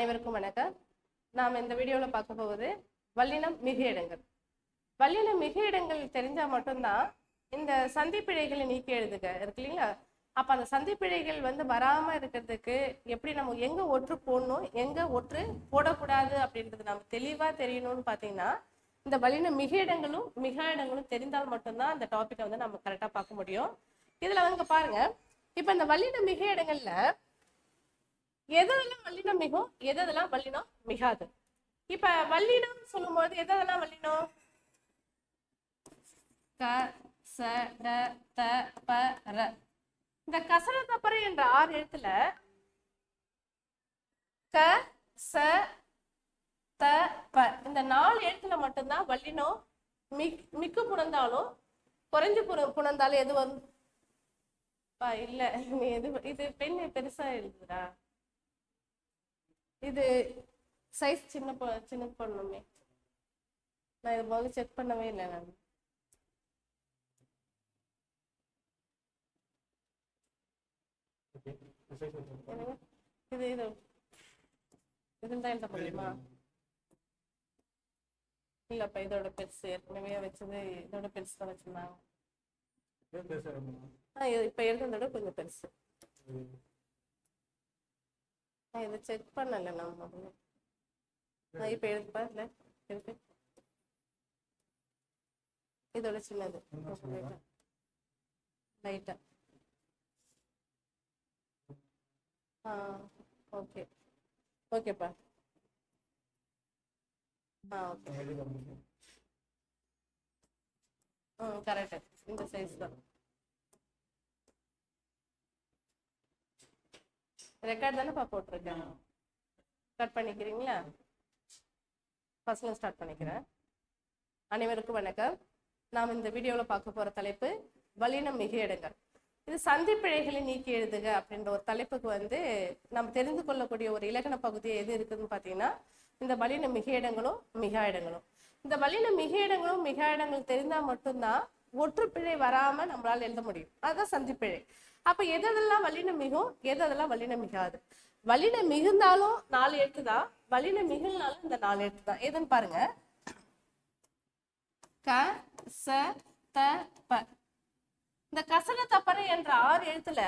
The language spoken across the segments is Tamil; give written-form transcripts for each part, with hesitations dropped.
அனைவருக்கும் வணக்கம். நாம் இந்த வீடியோவில் பார்க்க போவது வல்லினம் மிகு இடங்கள். வல்லினம் மிகு இடங்கள் தெரிஞ்சா மட்டும்தான் இந்த சந்திப்பிழைகளை நீக்கி எழுதுக இருக்கு இல்லைங்களா. அப்ப அந்த சந்திப்பிழைகள் வராம இருக்கிறதுக்கு எப்படி நம்ம எங்க ஒற்று போடணும், எங்க ஒற்று போடக்கூடாது அப்படின்றது நம்ம தெளிவா தெரியணும்னு பாத்தீங்கன்னா இந்த வல்லினம் மிகு இடங்களும் மிகா இடங்களும் தெரிந்தால் மட்டும்தான் அந்த டாபிக்கை நம்ம கரெக்டா பார்க்க முடியும். இதுல பாருங்க, இப்ப இந்த வல்லினம் மிகு இடங்கள்ல எதெல்லாம் வல்லினம் மிகும், எதெல்லாம் வல்லினம் மிகாது. இப்ப வல்லினம் சொல்லும் போது எதெல்லாம் வல்லினம்? க ச ட த ப ர. இந்த கசர தப்பற என்ற 6 எழுத்துல க ச த ப இந்த 4 எழுத்துல மட்டும்தான் வல்லினம் மிக்கு புணர்ந்தாலும் குறைஞ்சு புணர்ந்தாலும் எது வரும்? இல்ல இது பெண் பெருசா எழுதுறா, இது சைஸ் சின்ன பண்ணணுமே. நான் இது முதல்ல செக் பண்ணவே இல்லை. நான் இது இது இதுதான் எழுத முடியுமா? இல்லப்பா, இதோட பெருசு ஏற்கனவே வச்சது இதோட பெருசு தான் வச்சிருந்தாங்க. இப்ப எழுதுனதோட கொஞ்சம் பெருசு. இதை செக் பண்ணல நம்ம. இப்ப எழுதுப்பா, இல்ல இருக்கு இதோட சின்னது லைட்டா. ஓகே ஓகேப்பா. கரெக்ட், இந்த சைஸ் தான். ரெக்கார்ட் தானேப்பா போட்டிருக்கேன். ஸ்டார்ட் பண்ணிக்கிறீங்களா? ஃபர்ஸ்ட்ல ஸ்டார்ட் பண்ணிக்கிறேன். அனைவருக்கும் வணக்கம். நாம் இந்த வீடியோவில் பார்க்க போற தலைப்பு வல்லினம் மிகு இடங்கள். இது சந்திப்பிழைகளை நீக்கி எழுதுக அப்படின்ற ஒரு தலைப்புக்கு நம்ம தெரிந்து கொள்ளக்கூடிய ஒரு இலக்கண பகுதி எது இருக்குதுன்னு பார்த்தீங்கன்னா இந்த வல்லினம் மிகு இடங்களும் மிகா இடங்களும். இந்த வல்லினம் மிகு இடங்களும் மிகா இடங்கள் தெரிந்தால் மட்டும்தான் ஒற்றுப்பிழை வராம நம்மளால எழுத முடியும். அதுதான் சந்திப்பிழை. அப்ப எதெல்லாம் வல்லினம் மிகும், எதெல்லாம் வல்லினம் மிகாது. வல்லினம் மிகுந்தாலும் 4 எழுத்து தான், வல்லினம் மிகுனாலும் இந்த 4 எழுத்து தான். எதுன்னு பாருங்க, க ச த ப. இந்த கசர தப்பற என்ற 6 எழுத்துல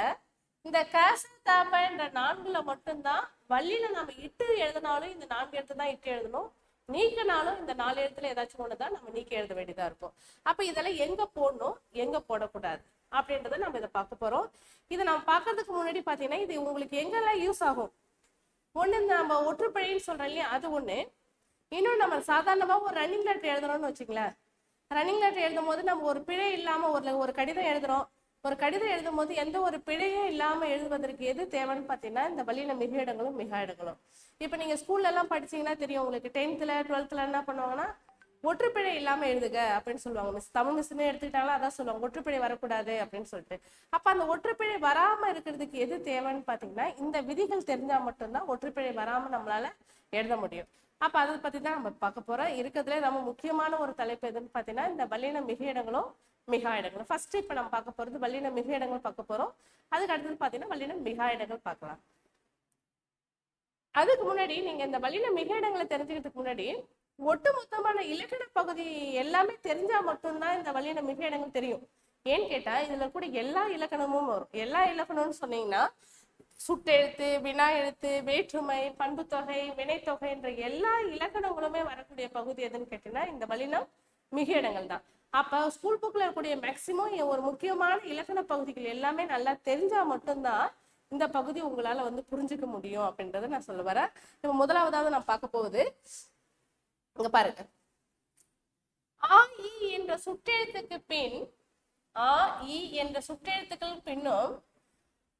இந்த கச தப என்ற 4ல மட்டும்தான் வல்லினம் நம்ம இட்டு எழுதினாலும் இந்த 4 எழுத்து தான் இட்டு எழுதணும், நீக்கினாலும் இந்த 4 எழுத்துல ஏதாச்சும் ஒண்ணுதான் நம்ம நீக்கி எழுத வேண்டியதா இருக்கும். அப்ப இதெல்லாம் எங்க போடணும், எங்க போடக்கூடாது அப்படின்றத நம்ம இதை பார்க்க போறோம். இதை நம்ம பார்க்கறதுக்கு முன்னாடி பாத்தீங்கன்னா இது உங்களுக்கு எங்கெல்லாம் யூஸ் ஆகும். ஒண்ணு நம்ம ஒற்றுப்பிழைன்னு சொல்றோம் இல்லையா, அது ஒண்ணு. இன்னும் நம்ம சாதாரணமா ஒரு ரன்னிங் லெட்டர் எழுதுறோம்னு வச்சுங்களேன். ரன்னிங் லெட்டர் எழுதும் போது நம்ம ஒரு பிழை இல்லாம ஒரு கடிதம் எழுதுறோம். ஒரு கடிதம் எழுதும் போது எந்த ஒரு பிழையும் இல்லாம எழுதுவதற்கு எது தேவைன்னு பாத்தீங்கன்னா இந்த வல்லினம் மிகு இடங்களும் மிகா இடங்களும். இப்ப நீங்க ஸ்கூல்ல எல்லாம் படிச்சீங்கன்னா தெரியும் உங்களுக்கு. 10th 12th என்ன பண்ணுவாங்கன்னா ஒற்றுப்பிழை இல்லாம எழுதுக அப்படின்னு சொல்லுவாங்க. மிஸ் தமிழ் மிஸ்ன்னு எடுத்துக்கிட்டாங்களா அதான் சொல்லுவாங்க, ஒற்றுப்பிழை வரக்கூடாது அப்படின்னு சொல்லிட்டு. அப்ப அந்த ஒற்றுப்பிழை வராம இருக்கிறதுக்கு எது தேவைன்னு பாத்தீங்கன்னா இந்த விதிகள் தெரிஞ்சா மட்டும்தான் ஒற்றுப்பிழை வராம நம்மளால எழுத முடியும். அப்ப அதை பத்தி தான் நம்ம பார்க்க போறோம். இருக்கிறதுல நம்ம முக்கியமான ஒரு தலைப்பு எதுன்னு பாத்தீங்கன்னா இந்த வல்லினம் மிகு இடங்களும் மிகா இடங்களும். ஃபர்ஸ்ட் இப்ப நம்ம பார்க்க போறது வல்லினம் மிகு இடங்கள் பார்க்க போறோம். அதுக்கு அடுத்தது பாத்தீங்கன்னா வல்லினம் மிகா இடங்கள் பார்க்கலாம். அதுக்கு முன்னாடி நீங்க இந்த வல்லினம் மிகு இடங்களை தெரிஞ்சுக்கிறதுக்கு முன்னாடி ஒட்டுமொத்தமான இலக்கண பகுதி எல்லாமே தெரிஞ்சா மட்டும்தான் இந்த வல்லினம் மிகு இடங்கள் தெரியும். ஏன்னு கேட்டா இதுல கூட எல்லா இலக்கணமும் வரும். எல்லா இலக்கணம்னு சொன்னீங்கன்னா சுட்டெழுத்து, வினா எழுத்து, வேற்றுமை, பண்புத்தொகை, வினைத்தொகை என்ற எல்லா இலக்கணங்களுமே வரக்கூடிய பகுதி எதுன்னு கேட்டீங்கன்னா இந்த வல்லினம் மிகு இடங்கள் தான். அப்ப ஸ்கூல் புக்ல இருக்கக்கூடிய மேக்சிமம் ஒரு முக்கியமான இலக்கண பகுதிகள் எல்லாமே நல்லா தெரிஞ்சா மட்டும்தான் இந்த பகுதி உங்களால புரிஞ்சுக்க முடியும் அப்படின்றத நான் சொல்ல வரேன். இப்ப முதலாவதாவது நான் பார்க்க போகுது இங்க பாருங்க. ஆ இ என்ற சுற்றெழுத்துக்கு பின் ஆ இ என்ற சுற்றெழுத்துக்கள் பின்னும்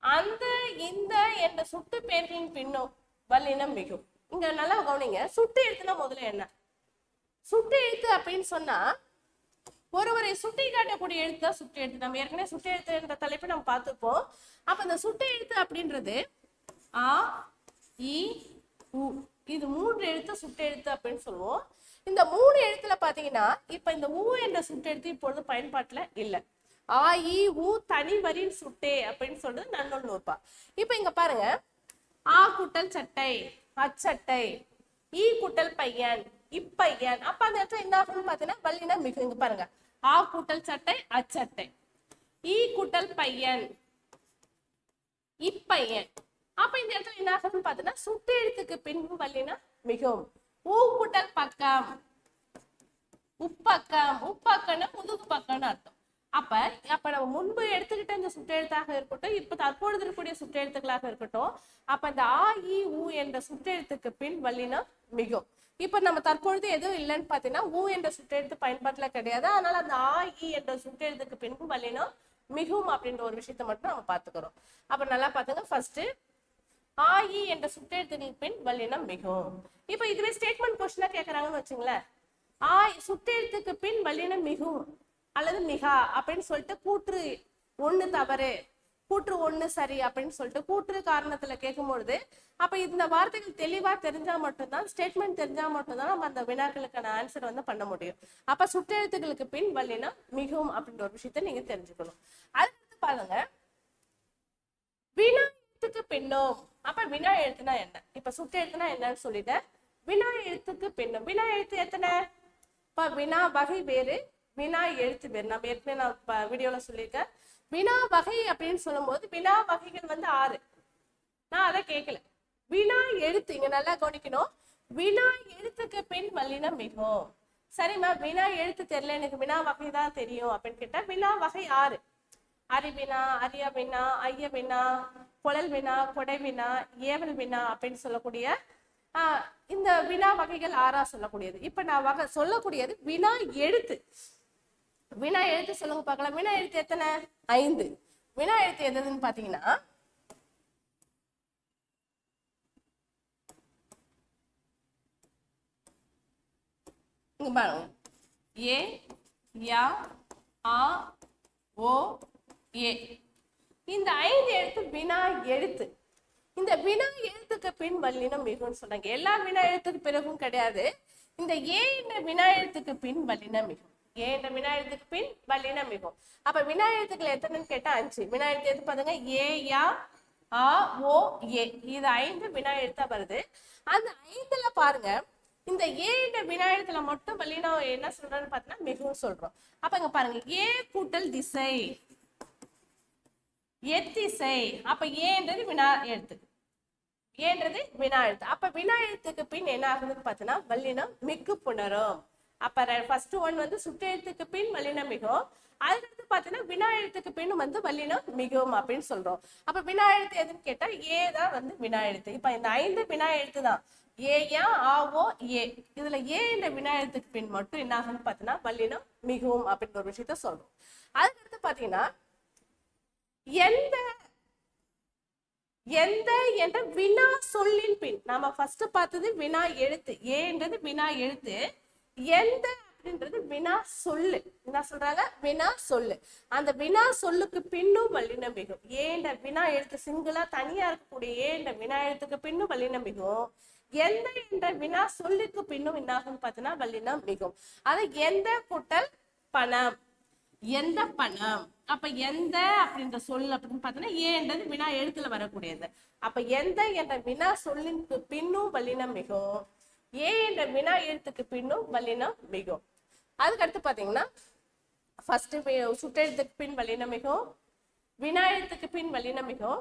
அந்த இந்த என்ற சுட்டு பெயர்களின் பின்னும் வல்லினம் மிகும். இங்க நல்லா கவனிங்க. சுட்டு எழுத்துனா முதல்ல என்ன? சுட்டு எழுத்து அப்படின்னு சொன்னா ஒருவரை சுட்டி காட்டக்கூடிய எழுத்து தான் சுட்டு எழுத்து. நம்ம ஏற்கனவே சுட்டு எழுத்து என்ற தலைப்பை நம்ம பார்த்துப்போம். அப்ப இந்த சுட்டு எழுத்து அப்படின்றது ஆ இ உ இது 3 எழுத்து சுட்டெழுத்து அப்படின்னு சொல்லுவோம். இந்த 3 எழுத்துல பாத்தீங்கன்னா இப்ப இந்த ஊ என்ற சுட்டெழுத்து இப்பொழுது பயன்பாட்டுல இல்ல. ஆ இ உ தனி வரி சுட்டே அப்படின்னு சொல்றது நன்னூல் நூற்பா. இப்ப இங்க பாருங்க, ஆ கூட்டல் சட்டை, அச்சட்டை. ஈ கூட்டல் பையன் இப்பையன். அப்ப அந்த இடத்துல என்ன ஆகும்னு பாத்தீங்கன்னா வல்லினம் மிகு. இங்க பாருங்க, ஆ கூட்டல் சட்டை அச்சட்டை, ஈ கூட்டல் பையன் இப்பையன். அப்ப இந்த இடத்துல என்ன ஆகும்னு பாத்தீங்கன்னா சுட்டு எழுத்துக்கு பின்பு வல்லினம் மிகும். ஊ கூட்டல் பக்கம் உப்பக்கம். உப்பக்கம்னா முதுகு பக்கம்னு அர்த்தம். அப்ப நம்ம முன்பு எடுத்துக்கிட்ட இந்த சுற்றெழுத்தாக இருக்கட்டும், இப்ப தற்பொழுது இருக்கக்கூடிய சுற்றெழுத்துக்களாக இருக்கட்டும், அப்ப இந்த ஆ இ ஊ என்ற சுற்றெழுத்துக்கு பின் வல்லினம் மிகும். இப்ப நம்ம தற்பொழுது எதுவும் இல்லைன்னு பாத்தீங்கன்னா ஊ என்ற சுற்றெழுத்து பயன்பாட்டுல கிடையாது. அதனால அந்த ஆ இ என்ற சுற்றெழுத்துக்கு பின்பு வல்லினம் மிகும் அப்படின்ற ஒரு விஷயத்த மட்டும் நம்ம பாத்துக்கிறோம். அப்ப நல்லா பாத்துங்க. ஃபர்ஸ்ட் ஆ இ என்ற சுற்றெழுத்துக்கு பின் வல்லினம் மிகும். இப்ப இதுவே ஸ்டேட்மெண்ட் கொஸ்டினா கேக்குறாங்கன்னு வச்சுங்களேன், ஆ சுற்றெழுத்துக்கு பின் வல்லினம் மிகும் அல்லது மிகா அப்படின்னு சொல்லிட்டு கூற்று ஒண்ணு தவறு, கூற்று ஒண்ணு சரி அப்படின்னு சொல்லிட்டு கூற்று காரணத்துல கேட்கும் பொழுது அப்ப இந்த வார்த்தைகள் தெளிவா தெரிஞ்சா மட்டும்தான், ஸ்டேட்மெண்ட் தெரிஞ்சா மட்டும்தான் நம்ம அந்த வினாக்களுக்கான ஆன்சர் வந்து பண்ண முடியும். அப்ப சுற்றெழுத்துக்களுக்கு பின் வல்லினம் மிகும் அப்படின்ற ஒரு விஷயத்த நீங்க தெரிஞ்சுக்கணும். அதுக்கு பாருங்க, வினா எழுத்துக்கு பின்னும். அப்ப வினா எழுத்துனா என்ன? இப்ப சுற்றெழுத்துனா என்னன்னு சொல்லிட்டு வினா எழுத்துக்கு பின்னும். வினா எழுத்து எத்தனை? இப்ப வினா வகை வேறு, வினா எழுத்து வேறு. நம்ம ஏற்கனவே நான் வீடியோல சொல்லியிருக்கேன். வினா வகை அப்படின்னு சொல்லும் போது வினா வகைகள் வந்து 6. நான் அதை கேட்கல. வினா எழுத்து இங்க நல்லா கவனிக்கணும். வினா எழுத்துக்கு பின் வல்லினம் மிகும். சரிம்மா, வினா எழுத்து தெரியல, எனக்கு வினா வகை தான் தெரியும் அப்படின்னு கேட்டா வினா வகை 6. அறிவினா, அரிய வினா, ஐய வினா, குழல் வினா, கொடை வினா, ஏவல் வினா அப்படின்னு சொல்லக்கூடிய இந்த வினா வகைகள் 6 சொல்லக்கூடியது. இப்ப நான் சொல்லக்கூடியது வினா எழுத்து. வினா எழுத்து சொல்லுங்க பார்க்கலாம். வினா எழுத்து எத்தனை? 5. வினா எழுத்து எதுன்னு பாத்தீங்கன்னா இங்க பாருங்க, ஏ யா ஆ ஓ ஏ. இந்த 5 எழுத்து வினா எழுத்து. இந்த வினா எழுத்துக்கு பின் வல்லினம் மிகும்னு சொன்னாங்க. எல்லா வினா எழுத்துக்கு பிறகும் கிடையாது. இந்த ஏ என்ற வினா எழுத்துக்கு பின் வல்லினம் மிகும். ஏ என்ற வினா எழுத்துக்கு பின் வல்லினம் மிகும். அப்ப வினா எழுத்துக்கள் எத்தனைன்னு கேட்டா 5. வினா எழுத்து எது பாருங்க, ஏ யா ஆ ஓ ஏ. இது 5 வினா எழுத்தா வருது. அந்த 5ல பாருங்க, இந்த ஏ என்ற வினா எழுத்துல மட்டும் வல்லினம் என்ன சொல்றோம்னு பாத்தீங்கன்னா மிகவும் சொல்றோம். அப்ப இங்க பாருங்க, ஏ கூட்டல் திசை எத்திசை. அப்ப ஏன்றது வினா எழுத்து, ஏன்றது வினா எழுத்து. அப்ப வினா எழுத்துக்கு பின் என்ன ஆகுதுன்னு பாத்தீங்கன்னா வல்லினம் மிக்கு புணரும். அப்ப ஃபர்ஸ்ட் ஒன் வந்து சுற்றெழுத்துக்கு பின் வல்லினம் மிகும். அதுக்கடுத்து பாத்தீங்கன்னா வினா எழுத்துக்கு பின் வந்து வல்லினம் மிகும் அப்படின்னு சொல்றோம். அப்ப வினா எழுத்து எதுன்னு கேட்டா ஏ தான் வந்து வினா எழுத்து. இப்ப இந்த 5 வினா எழுத்து தான், ஏ யா ஆ ஓ ஏ. இதுல ஏ என்ற வினா எழுத்துக்கு பின் மட்டும் என்ன ஆகுன்னு பாத்தீங்கன்னா வல்லினம் மிகும் அப்படின்ற ஒரு விஷயத்த சொல்றோம். அதுக்கடுத்து பாத்தீங்கன்னா எந்த எந்த என்ற வினா சொல்லின் பின், நாம ஃபர்ஸ்ட் பார்த்தது வினா எழுத்து, ஏன்றது வினா எழுத்து, எந்த அப்படின்றது வினா சொல்லு. என்ன சொல்றாங்க? வினா சொல்லு. அந்த வினா சொல்லுக்கு பின்னும் வல்லினம் மிகும். ஏன்ற வினா எழுத்து சிங்கிளா தனியா இருக்கக்கூடிய ஏன்ற வினா எழுத்துக்கு பின்னும் வல்லினம் மிகும். எந்த என்ற வினா சொல்லுக்கு பின்னும் என்ன ஆகும் பார்த்தீங்கன்னா வல்லினம் மிகும். அது எந்த கூட்டல் பணம், எந்த பணம். அப்ப எந்த அப்படின்ற சொல் அப்படின்னு பார்த்தீங்கன்னா ஏன்றது வினா எழுத்துல வரக்கூடியது. அப்ப எந்த என்ற வினா சொல்லிற்கு பின்னும் வல்லினம் மிகும். ஏ என்ற வினா எழுத்துக்கு பின்னும் வல்லினம் மிகும். அதுக்கடுத்து பாத்தீங்கன்னா ஃபர்ஸ்ட் சுற்றெழுத்துக்கு பின் வல்லினம் மிகும், வினா எழுத்துக்கு பின் வல்லினம் மிகும்,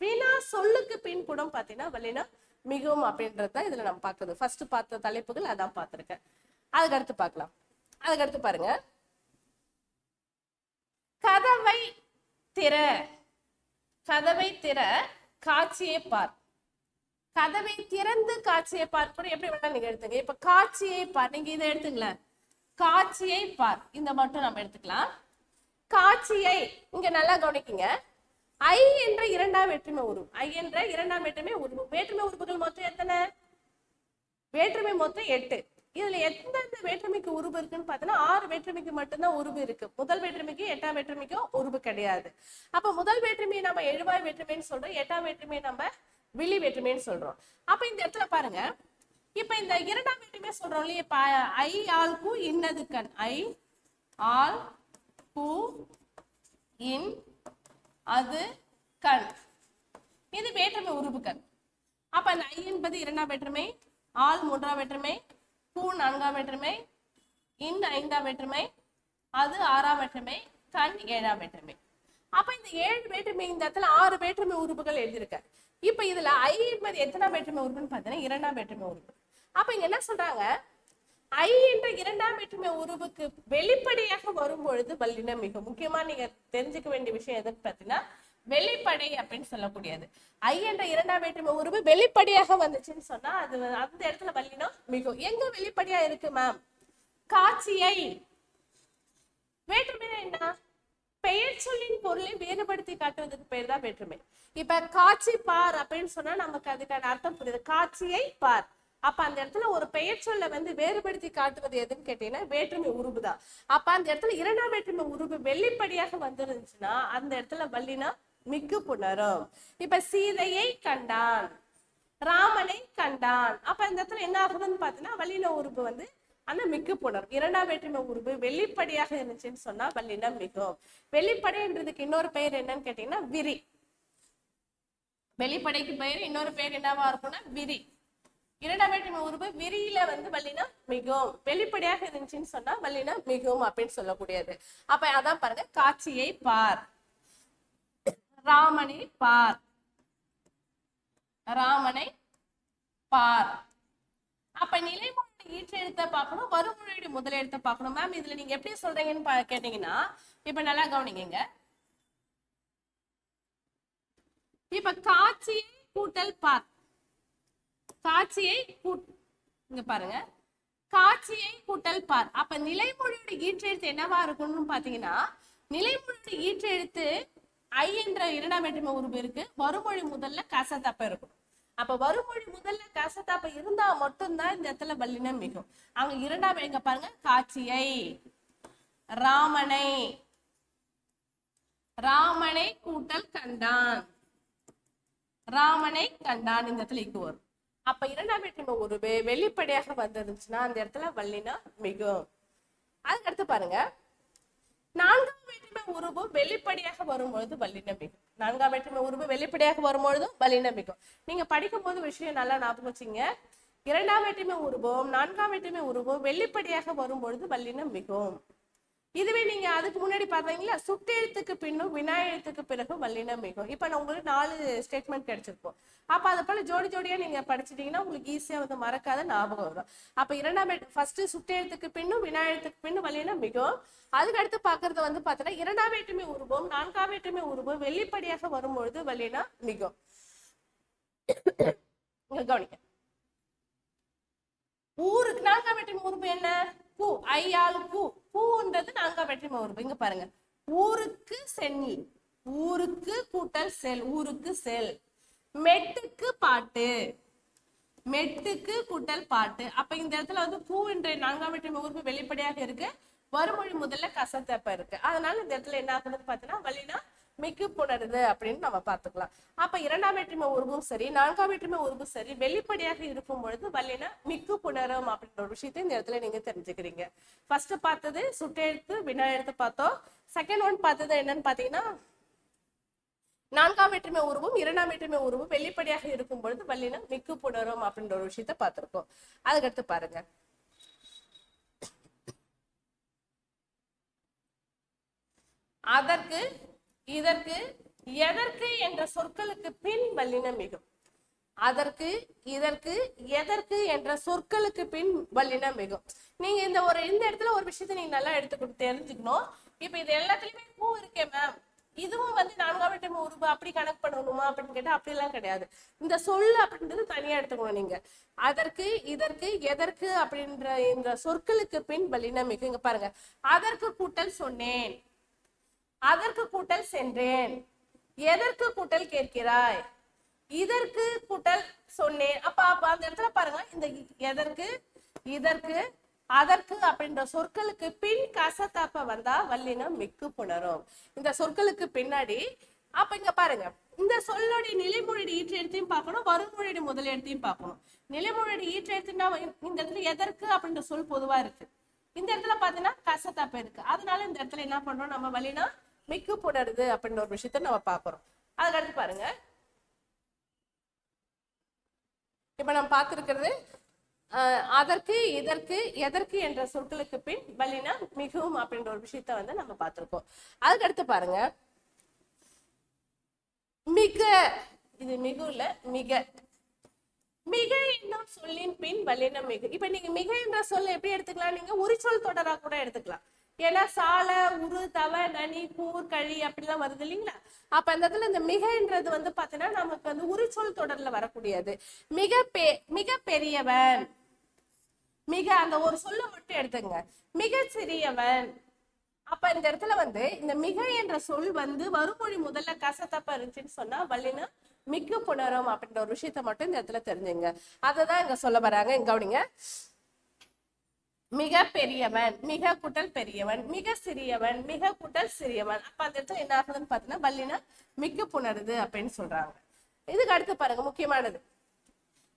வினா சொல்லுக்கு பின் கூட பாத்தீங்கன்னா வல்லினம் மிகும் அப்படின்றத இதுல நம்ம பாக்குறது. ஃபர்ஸ்ட் பார்த்த தலைப்புகள் அதான் பார்த்திருக்கேன். அதுக்கடுத்து பார்க்கலாம். அதுக்கடுத்து பாருங்க, கதவை திற. கதவை திற காட்சியை பார். கதவை திறந்து காட்சியை பார் கூட எப்படி வேணா நீங்க எடுத்துங்க. இப்ப காட்சியை பார், நீங்க இதை எடுத்துங்களேன், காட்சியை பார், இந்த மட்டும் நம்ம எடுத்துக்கலாம். காட்சியை இங்க நல்லா கவனிக்குங்க. ஐ என்ற இரண்டாம் வேற்றுமை உருவு, ஐ என்ற இரண்டாம் வேற்றுமை உருவு. வேற்றுமை உறுப்புகள் மொத்தம் எத்தனை? வேற்றுமை மொத்தம் 8. இதுல எந்தெந்த வேற்றுமைக்கு உருவு இருக்குன்னு பார்த்தோன்னா 6 வேற்றுமைக்கு மட்டும்தான் உருவு இருக்கு. முதல் வேற்றுமைக்கு 8ஆம் வேற்றுமைக்கும் உருவு கிடையாது. அப்ப முதல் வேற்றுமையை நம்ம எழுவாய் வேற்றுமைன்னு சொல்றோம், 8ஆம் வேற்றுமையை நம்ம விழி வேற்றுமைன்னு சொல்றோம். அப்ப இந்த இடத்துல பாருங்க, இப்ப இந்த இரண்டாம் வேற்றுமையை சொல்றோம் இல்லையா, இப்ப ஐ ஆல் கு இன்னது கண், ஐ ஆல் கு இன் அது கண், இது வேற்றுமை உருவு கண். அப்ப அந்த ஐ என்பது இரண்டாம் வேற்றுமை, ஆள் மூன்றாம் வேற்றுமை, பூ நான்காம் வேற்றுமை, இன் ஐந்தாம் வேற்றுமை, அது ஆறாம் வேற்றுமை, கண் ஏழாம் வேற்றுமை. அப்ப இந்த 7 வேற்றுமை இந்த இடத்துல 6 வேற்றுமை உறுப்புகள் எழுதியிருக்க. இப்ப இதுல ஐ என்பது எத்தனாம் வேற்றுமை உறுப்புன்னு பாத்தீங்கன்னா இரண்டாம் வேற்றுமை உறுப்பு. அப்ப இங்க என்ன சொல்றாங்க, ஐ என்ற இரண்டாம் வேற்றுமை உருவுக்கு வெளிப்படையாக வரும்பொழுது வல்லினம் மிகும். முக்கியமா நீங்க தெரிஞ்சுக்க வேண்டிய விஷயம் எதுன்னு பாத்தீங்கன்னா வெளிப்படை அப்படின்னு சொல்லக்கூடியது. ஐ என்ற இரண்டாம் வேற்றுமை உருவு வெளிப்படையாக வந்துச்சுன்னு சொன்னா அது அந்த இடத்துல வல்லினம் மிகும். எங்க வெளிப்படையா இருக்கு மேம்? காட்சியை. வேற்றுமை என்ன? பெயர் சொல்லின் பொருளை வேறுபடுத்தி காட்டுவதற்கு பெயர் தான் வேற்றுமை. இப்ப காட்சி பார் அப்படின்னு சொன்னா நமக்கு அதுக்கான அர்த்தம் புரியுது. காட்சியை பார். அப்ப அந்த இடத்துல ஒரு பெயர் சொல்ல வந்து வேறுபடுத்தி காட்டுவது எதுன்னு கேட்டீங்கன்னா வேற்றுமை உருவுதான். அப்ப அந்த இடத்துல இரண்டாம் வேற்றுமை உருவு வெளிப்படையாக வந்துருந்துச்சுன்னா அந்த இடத்துல வல்லினா மிக்கு புணரும். இப்ப சீதையை கண்டான், ராமனை கண்டான். அப்ப இந்த இடத்துல என்ன ஆகுதுன்னு பாத்தீங்கன்னா வல்லின உருவு வந்து ஆனா மிக்கு புணரும். இரண்டாம் வேற்றுமை உருவு வெளிப்படையாக இருந்துச்சுன்னு சொன்னா வல்லினம் மிகும். வெளிப்படைன்றதுக்கு இன்னொரு பெயர் என்னன்னு கேட்டீங்கன்னா விரி. வெளிப்படைக்கு பெயர் இன்னொரு பெயர் என்னவா இருக்கும்னா விரி. இரண்டாம் வேற்றுமை உருவு விரியில வந்து வல்லினம் மிகும். வெளிப்படையாக இருந்துச்சுன்னு சொன்னா வல்லினம் மிகும் அப்படின்னு சொல்லக்கூடியது. அப்ப அதான் பாருங்க, காட்சியை பார், ராமனை பார், ராமனை பார். அப்ப நிலைமொழி ஈற்று எழுத்த பார்க்கணும், வருமொழி முதல் எழுத்த பார்க்கணும். மேம் இதுல நீங்க எப்படி சொல்றீங்கன்னு கேட்டீங்கன்னா இப்ப நல்லா கவனிங்க. இப்ப காட்சியை கூட்டல் பார், காட்சியை இங்க பாருங்க, காட்சியை கூட்டல் பார். அப்ப நிலைமொழியோட ஈற்றெழுத்து என்னவா இருக்கும்னு பாத்தீங்கன்னா நிலைமொழியோட ஈற்றெழுத்து ஐ என்ற இரண்டாம் வேற்றுமை உருவு இருக்கு. வருமொழி முதல்ல கசத்தப்ப இருக்கும். அப்ப வருமொழி முதல்ல கசத்தப்ப இருந்தா மட்டும்தான் இந்த இடத்துல வல்லினம் மிகும். அவங்க இரண்டாம் எங்க பாருங்க, காட்சியை, ராமனை, ராமனை கூட்டல் கண்டான், ராமனை கண்டான் இந்த இடத்துல இக்கு வரும். அப்ப இரண்டாம் வேற்றுமை உருவு வெளிப்படையாக வந்துருந்துச்சுன்னா அந்த இடத்துல வல்லினம் மிகும். அதுக்கடுத்து பாருங்க, நான்காம் வேற்றுமை உருவு வெளிப்படையாக வரும்பொழுது வல்லினம் மிகும். நான்காம் வேற்றுமை உருவு வெளிப்படையாக வரும்பொழுதும் வல்லினம் மிகும். நீங்க படிக்கும் போது விஷயம் நல்லா ஞாபகம் வச்சுங்க. இரண்டாம் வேற்றுமை உருவும் நான்காம் வேற்றுமை உருவும் வெளிப்படையாக வரும்பொழுது வல்லினம் மிகும். இதுவே நீங்க அதுக்கு முன்னாடி பாத்தீங்களா சுட்டெழுத்துக்கு பின்னும் வினா எழுத்துக்கு பிறகு வல்லினம் மிகும். இப்ப நான் உங்களுக்கு 4 ஸ்டேட்மெண்ட் கிடைச்சிருப்போம். அப்ப அதை போல ஜோடி ஜோடியா நீங்க படிச்சிட்டீங்கன்னா உங்களுக்கு ஈஸியா வந்து மறக்காத ஞாபகம் வரும். அப்ப இரண்டாம் ஃபர்ஸ்ட் சுட்டெழுத்துக்கு பின்னும் வினா எழுத்துக்கு பின்னும் வல்லினம் மிகும். அதுக்கு அடுத்து பாக்குறது வந்து பாத்தீங்கன்னா இரண்டாம் வேற்றுமை உருவும் நான்காம் வேற்றுமை உருவும் வெளிப்படையாக வரும்பொழுது வல்லினம் மிகும். கவனிக்க, ஊருக்கு நான்காம் வேற்றுமை உருவு என்ன? பூ. ஐயாள் பூ. பூன்றது நான்காம் வேற்றுமை உருவு. இங்க பாருங்க, ஊருக்கு சென்னி, ஊருக்கு கூட்டல் செல், ஊருக்கு செல். மெட்டுக்கு பாட்டு, மெட்டுக்கு கூட்டல் பாட்டு. அப்ப இந்த இடத்துல வந்து பூ என்ற நான்காம் வேற்றுமை உருவு வெளிப்படையாக இருக்கு. வருமொழி முதல்ல கசத்தப்ப இருக்கு. அதனால இந்த இடத்துல என்ன ஆகுதுன்னு பாத்தீங்கன்னா வல்லினா மிக்கு புணருது அப்படின்னு நம்ம பார்த்துக்கலாம். அப்ப இரண்டாம் வேற்றுமை உருவும் சரி நான்காம் வேற்றுமை உருவும் சரி வெளிப்படையாக இருக்கும் பொழுது வல்லினா மிக்கு புணரும் அப்படின்ற ஒரு விஷயத்தை இந்த இடத்துல நீங்க தெரிஞ்சுக்கிறீங்க. ஃபர்ஸ்ட் பார்த்தது சுட்டெழுத்து வினா எழுத்து பார்த்தோம். செகண்ட் ஒன் பார்த்தது என்னன்னு பாத்தீங்கன்னா நான்காம் வேற்றுமை உருவும் இரண்டாம் வேற்றுமை உருவும் வெளிப்படையாக இருக்கும் பொழுது வல்லினா மிக்கு புணரும் அப்படின்ற ஒரு விஷயத்த பார்த்திருக்கோம். அதுக்கடுத்து பாருங்க, அதற்கு, இதற்கு, எதற்கு என்ற சொற்களுக்கு பின் வல்லினம் மிகும். அதற்கு, இதற்கு, எதற்கு என்ற சொற்களுக்கு பின் வல்லினம் மிகும். நீங்க இந்த இடத்துல ஒரு விஷயத்தை நீங்க நல்லா எடுத்துக்கிட்டு தெரிஞ்சுக்கணும். இப்ப இது எல்லாத்துலயுமே பூ இருக்கே மேம், இதுவும் வந்து நான்காம் வேற்றுமை உருவு அப்படி கணக்கு பண்ணணுமா அப்படின்னு கேட்டா அப்படி எல்லாம் கிடையாது. இந்த சொல் அப்படின்றது தனியா எடுத்துக்கணும். நீங்க அதற்கு, இதற்கு, எதற்கு அப்படின்ற இந்த சொற்களுக்கு பின் வல்லினம் மிகும். இங்க பாருங்க, அதற்கு கூட்டல் சொன்னேன், அதற்கு கூட்டல் சென்றேன், எதற்கு கூட்டல் கேட்கிறாய், இதற்கு கூட்டல் சொன்னேன். அப்ப அந்த இடத்துல பாருங்க, இந்த எதற்கு, இதற்கு, அதற்கு அப்படின்ற சொற்களுக்கு பின் கசத்தப்ப வந்தா வல்லினம் மிக்கு புணரும். இந்த சொற்களுக்கு பின்னாடி அப்ப இங்க பாருங்க, இந்த சொல்லோடைய நிலைமொழி ஈற்று எழுத்தையும் பார்க்கணும், வருமொழி முதல் எழுத்தையும் பார்க்கணும். நிலைமொழி ஈற்று எழுத்துனா இந்த இடத்துல எதற்கு அப்படின்ற சொல் பொதுவா இருக்கு. இந்த இடத்துல பாத்தீங்கன்னா கசத்தப்ப இருக்கு. அதனால இந்த இடத்துல என்ன பண்றோம், நம்ம வல்லினா மிக்கு புணருது அப்படின்ற ஒரு விஷயத்த நம்ம பாக்குறோம். அதுக்கடுத்து பாருங்க, இப்ப நம்ம பார்த்திருக்கிறது அதற்கு, இதற்கு, எதற்கு என்ற சொற்களுக்கு பின் வல்லின மிகவும் அப்படின்ற ஒரு விஷயத்த வந்து நம்ம பார்த்திருக்கோம். அதுக்கு அடுத்து பாருங்க, மிக, இது மிகு இல்ல, மிக. மிக என்னும் சொல்லின் பின் வல்லினம் மிகு. இப்ப நீங்க மிக என்ற சொல்ல எப்படி எடுத்துக்கலாம், நீங்க உரிச்சொல் தொடரா கூட எடுத்துக்கலாம். ஏன்னா சால, உரு, தவ, நனி, கூர், கழி அப்படிலாம் வருது இல்லைங்களா. அப்ப அந்த இடத்துல இந்த மிகன்றது வந்து பாத்தீங்கன்னா நமக்கு வந்து உரிச்சொல் தொடர்ல வரக்கூடியது. மிக பெரியவன், மிக அந்த ஒரு சொல்ல மட்டும் எடுத்துங்க. மிக சிறியவன். அப்ப இந்த இடத்துல வந்து இந்த மிக என்ற சொல் வந்து வருமொழி முதல்ல கசத்தப்ப இருந்துச்சுன்னு சொன்னா வல்லின மிக்கு புணரும் அப்படின்ற ஒரு விஷயத்த மட்டும் இந்த இடத்துல தெரிஞ்சுங்க. அததான் இங்க சொல்ல வராங்க. இங்க கவனிங்க. மிக பெரியவன், மிக கூட்டல் பெரியவன், மிக சிறியவன், மிக கூட்டல் சிறியவன். அப்ப அந்த இடத்துல என்ன ஆகுதுன்னு பாத்தீங்கன்னா வல்லின மிக்கு புணருது அப்படின்னு சொல்றாங்க. இதுக்கு அடுத்து பாருங்க, முக்கியமானது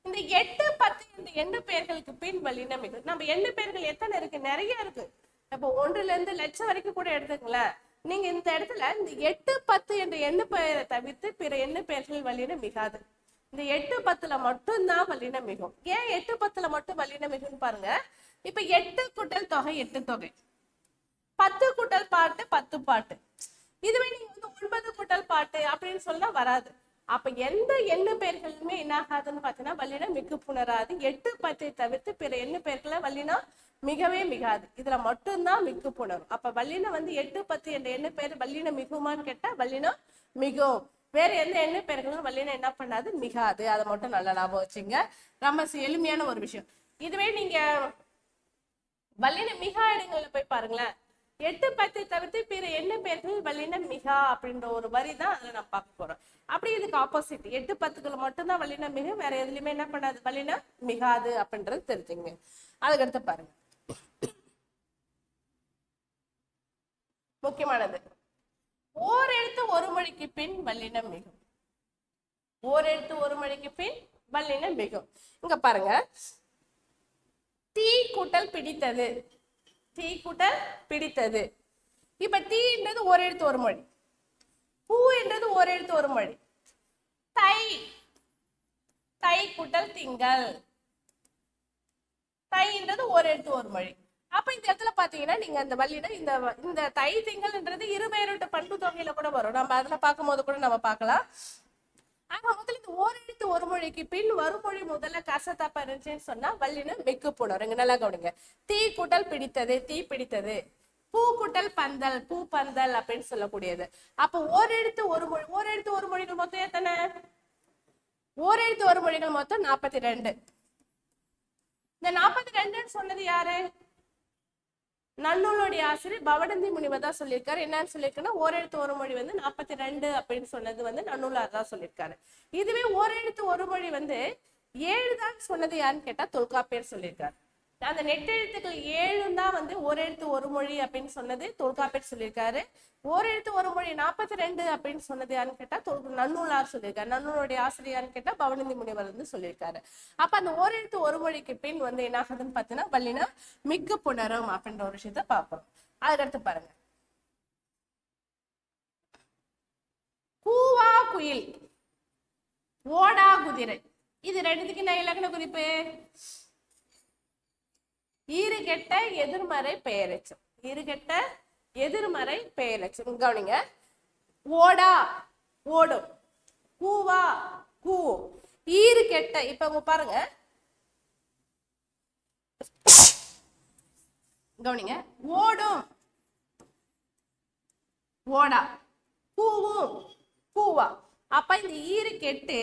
இந்த 8, 10 இந்த எண்ணு பெயர்களுக்கு பின் வல்லின மிகு. நம்ம எண்ணு பெயர்கள் எத்தனை இருக்கு, நிறைய இருக்கு. இப்போ 1ல இருந்து லட்சம் வரைக்கும் கூட எடுத்துங்களேன். நீங்க இந்த இடத்துல இந்த 8, 10 என்ற எண்ணு பெயரை தவிர்த்து பிற எண்ணு பெயர்கள் வல்லின மிகாது. இந்த 8, 10ல மட்டும்தான் வல்லின மிகும். ஏன் 8, 10ல மட்டும் வல்லின மிகுன்னு பாருங்க. இப்ப 8 கூட்டல் தொகை 8 தொகை, 10 கூட்டல் பாட்டு 10 பாட்டு. இதுவே நீங்க வந்து 9 கூட்டல் பாட்டு அப்படின்னு சொன்னா வராது. அப்ப எந்த எண்ணு பெயர்களுமே என்ன ஆகாதுன்னு பாத்தீங்கன்னா வல்லின மிகு புணராது. 8, 10 தவிர்த்து பிற எண்ணு பெயர்களை வல்லினா மிகவே மிகாது. இதுல மட்டும்தான் மிக்கு புணரும். அப்ப வல்லின வந்து 8, 10 என்ற எண்ணு பெயர் வல்லின மிகுமான்னு கேட்டா வல்லினா மிகும். வேற எந்த எண்ணு பெயர்களும் வல்லின என்ன பண்ணாது, மிகாது. அதை மட்டும் நல்லா ஞாபகம் வச்சுங்க. ரொம்ப எளிமையான ஒரு விஷயம். இதுவே நீங்க வல்லின மிகா இடங்கள்ல போய் பாருங்களேன். 8, 10 தவிர்த்து பிற எண்ணு பெயர்கள் வல்லின மிகா அப்படின்ற ஒரு வரி தான் அதுல நான் பார்க்க போறோம். அப்படி இதுக்கு ஆப்போசிட் 8, 10கள் மட்டும்தான் வல்லின மிகு, வேற எதுலயுமே என்ன பண்ணாது, வல்லின மிகாது அப்படின்றது தெரிஞ்சுங்க. அதுக்கடுத்து பாருங்க, முக்கியமானது ஓர் எழுத்து ஒரு மொழிக்கு பின் வல்லினம் மிகும். ஓர் எழுத்து ஒரு மொழிக்கு பின் வல்லினம் மிகும். இங்க பாருங்க, தீ கூட்டல் பிடித்தது, தீ கூட்டல் பிடித்தது. இப்ப தீன்றது ஒரு எழுத்து ஒரு மொழி, பூ என்றது ஒரு எழுத்து ஒரு மொழி. தை, தை கூட்டல் திங்கள், தைன்றது ஒரு எழுத்து ஒரு மொழி. அப்ப இந்த இடத்துல பாத்தீங்கன்னா நீங்க அந்த வல்லின இந்த தை திங்கள்ன்றது இருபெயரோட்ட பண்பு தொகையில கூட வரும். நம்ம அதுல பார்க்கும் போது கூட நம்ம பார்க்கலாம். ஆக முதல்ல இந்த ஓர் எழுத்து ஒரு மொழிக்கு பின் வருமொழி முதல்ல கசத்தப்ப இருந்துச்சுன்னு சொன்னா வல்லின மிக்கு புணரும். இங்க நல்லா கவனிங்க. தீ கூட்டல் பிடித்தது, தீ பிடித்தது. பூ கூட்டல் பந்தல், பூ பந்தல் அப்படின்னு சொல்லக்கூடியது. அப்ப ஓரெழுத்து ஒரு மொழி, ஓரெழுத்து ஒரு மொழிகள் மொத்தம் எத்தனை, ஓரெழுத்து ஒரு மொழிகள் மொத்தம் 42. இந்த 42 சொன்னது யாரு, நன்னூலுடைய ஆசிரியர் பவடந்தி முனிவர் தான் சொல்லியிருக்காரு. என்னன்னு சொல்லியிருக்காருன்னா ஓரெழுத்து ஒரு மொழி வந்து 42 அப்படின்னு சொன்னது வந்து நன்னூலார் தான் சொல்லியிருக்காரு. இதுவே ஓரெழுத்து ஒரு மொழி வந்து 7 தான் சொன்னது யாருன்னு கேட்டா தொல்காப்பியர் சொல்லியிருக்காரு. அந்த நெட்டெழுத்துக்கள் 7 தான் வந்து ஓரெழுத்து ஒரு மொழி அப்படின்னு சொன்னது தொல்காப்பியர் சொல்லியிருக்காரு. ஓரெழுத்து ஒரு மொழி 42 அப்படின்னு சொன்னது யாருன்னு கேட்டா நன்னூலார் சொல்லியிருக்காரு. நன்னூலுடைய ஆசிரியர்னு கேட்டா பவனந்தி முனிவர் வந்து சொல்லியிருக்காரு. அப்ப அந்த ஓரெழுத்து ஒரு மொழிக்கு பின் வந்து என்ன ஆகுதுன்னு பாத்தீங்கன்னா வல்லின மிக்கு புணரும் அப்படின்ற ஒரு விஷயத்த பார்ப்போம். அதுக்கடுத்து பாருங்க, கூவா குயில், ஓடா குதிரை. இது ரெண்டுத்துக்கு என்ன இலக்கண குறிப்பு, ஈறுகெட்ட எதிர்மறை பெயரெச்சம், ஈறுகெட்ட எதிர்மறை பெயரெச்சம். கவனிங்க, ஓடா ஓடும், கூவா கூவும். ஈறுகெட்ட, இப்ப பாருங்க கவனிங்க, ஓடும் ஓடா, கூவும் கூவா. அப்ப இந்த ஈறுகெட்டு